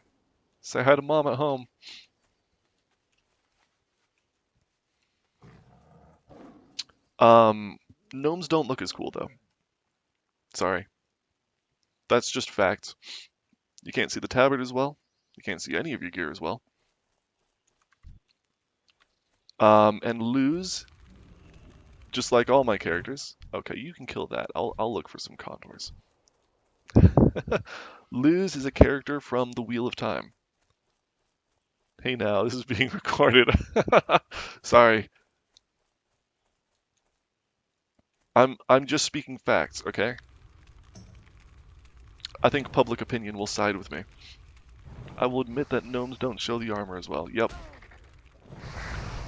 Speaker 1: Say hi to Mom at home. Gnomes don't look as cool, though. Sorry. That's just facts. You can't see the tabard as well. You can't see any of your gear as well. And lose, just like all my characters. Okay, you can kill that. I'll look for some condors. Luz is a character from the Wheel of Time. Hey now, this is being recorded. Sorry. I'm just speaking facts, okay? I think public opinion will side with me. I will admit that gnomes don't show the armor as well. Yep.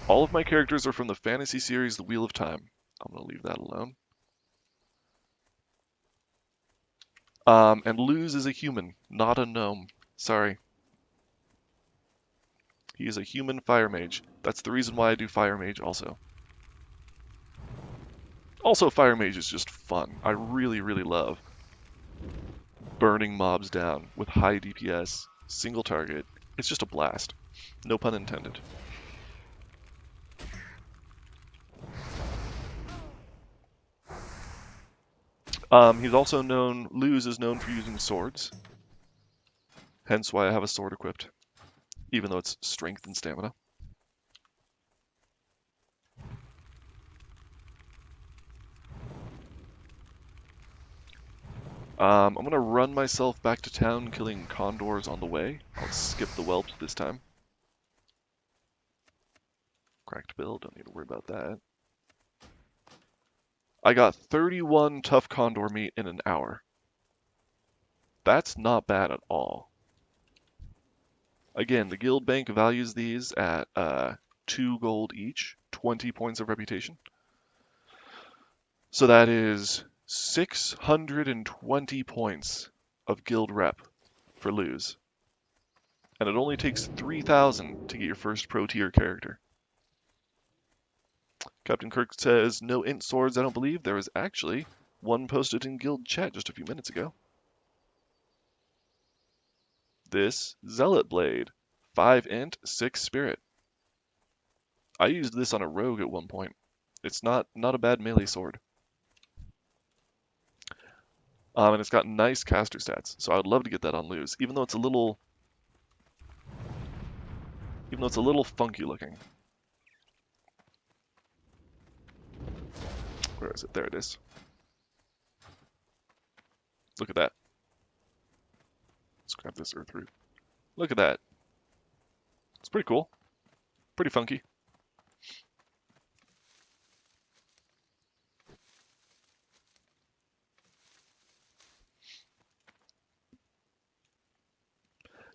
Speaker 1: All of my characters are from the fantasy series The Wheel of Time. I'm gonna leave that alone. And Luz is a human, not a gnome. Sorry. He is a human fire mage. That's the reason why I do fire mage also. Also, fire mage is just fun. I really, really love burning mobs down with high DPS, single target. It's just a blast. No pun intended. He's also known, Luz is known for using swords, hence why I have a sword equipped, even though it's strength and stamina. I'm going to run myself back to town killing condors on the way. I'll skip the whelps this time. Cracked build, don't need to worry about that. I got 31 tough condor meat in an hour. That's not bad at all. Again, the guild bank values these at 2 gold each, 20 points of reputation. So that is 620 points of guild rep for Luz. And it only takes 3,000 to get your first pro tier character. Captain Kirk says, no int swords, I don't believe. There was actually one posted in guild chat just a few minutes ago. This Zealot Blade, 5 int, 6 spirit. I used this on a rogue at one point. It's not a bad melee sword. And it's got nice caster stats, so I would love to get that on Luz, even though it's a little funky looking. Where is it? There it is. Look at that. Let's grab this earth root. Look at that. It's pretty cool. Pretty funky.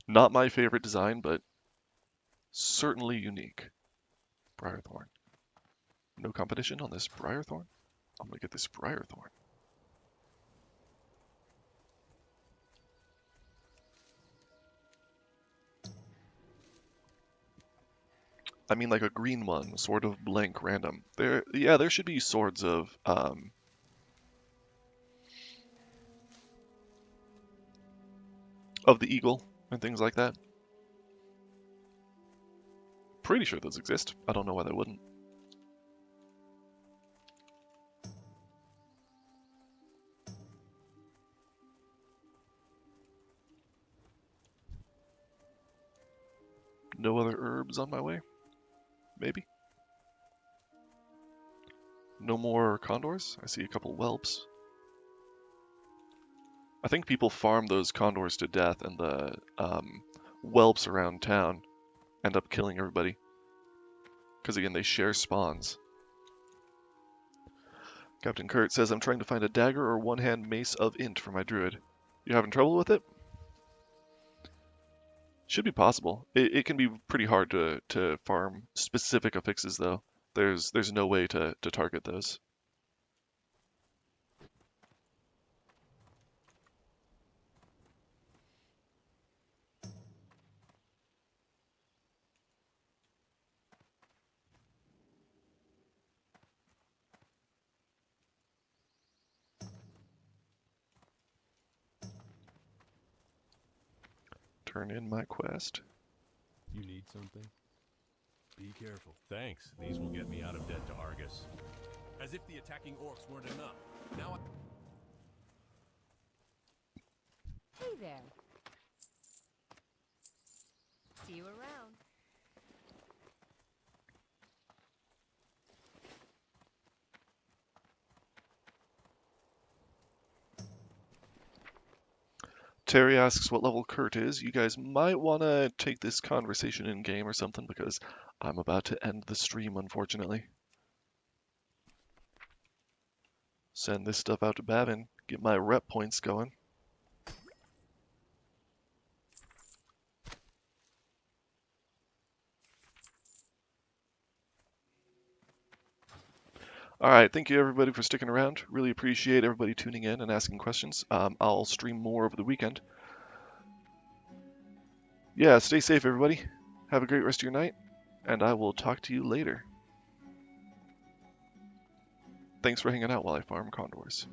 Speaker 1: Not my favorite design, but certainly unique. Briarthorn. No competition on this Briarthorn? I'm gonna get this Briarthorn. I mean like a green one, sort of blank random. There should be swords of the eagle and things like that. Pretty sure those exist. I don't know why they wouldn't. No other herbs on my way? Maybe? No more condors? I see a couple whelps. I think people farm those condors to death, and the whelps around town end up killing everybody. Because again, they share spawns. Captain Kurt says, I'm trying to find a dagger or one-hand mace of int for my druid. You having trouble with it? Should be possible. It can be pretty hard to farm specific affixes, though. There's no way to target those. Turn in my quest.
Speaker 3: You need something? Be careful. Thanks. These will get me out of debt to Argus. As if the attacking orcs weren't enough. Now
Speaker 2: Hey there. See you around.
Speaker 1: Terry asks what level Kurt is. You guys might want to take this conversation in game or something because I'm about to end the stream, unfortunately. Send this stuff out to Bavin, get my rep points going. Alright, thank you everybody for sticking around. Really appreciate everybody tuning in and asking questions. I'll stream more over the weekend. Yeah, stay safe everybody. Have a great rest of your night, and I will talk to you later. Thanks for hanging out while I farm condors.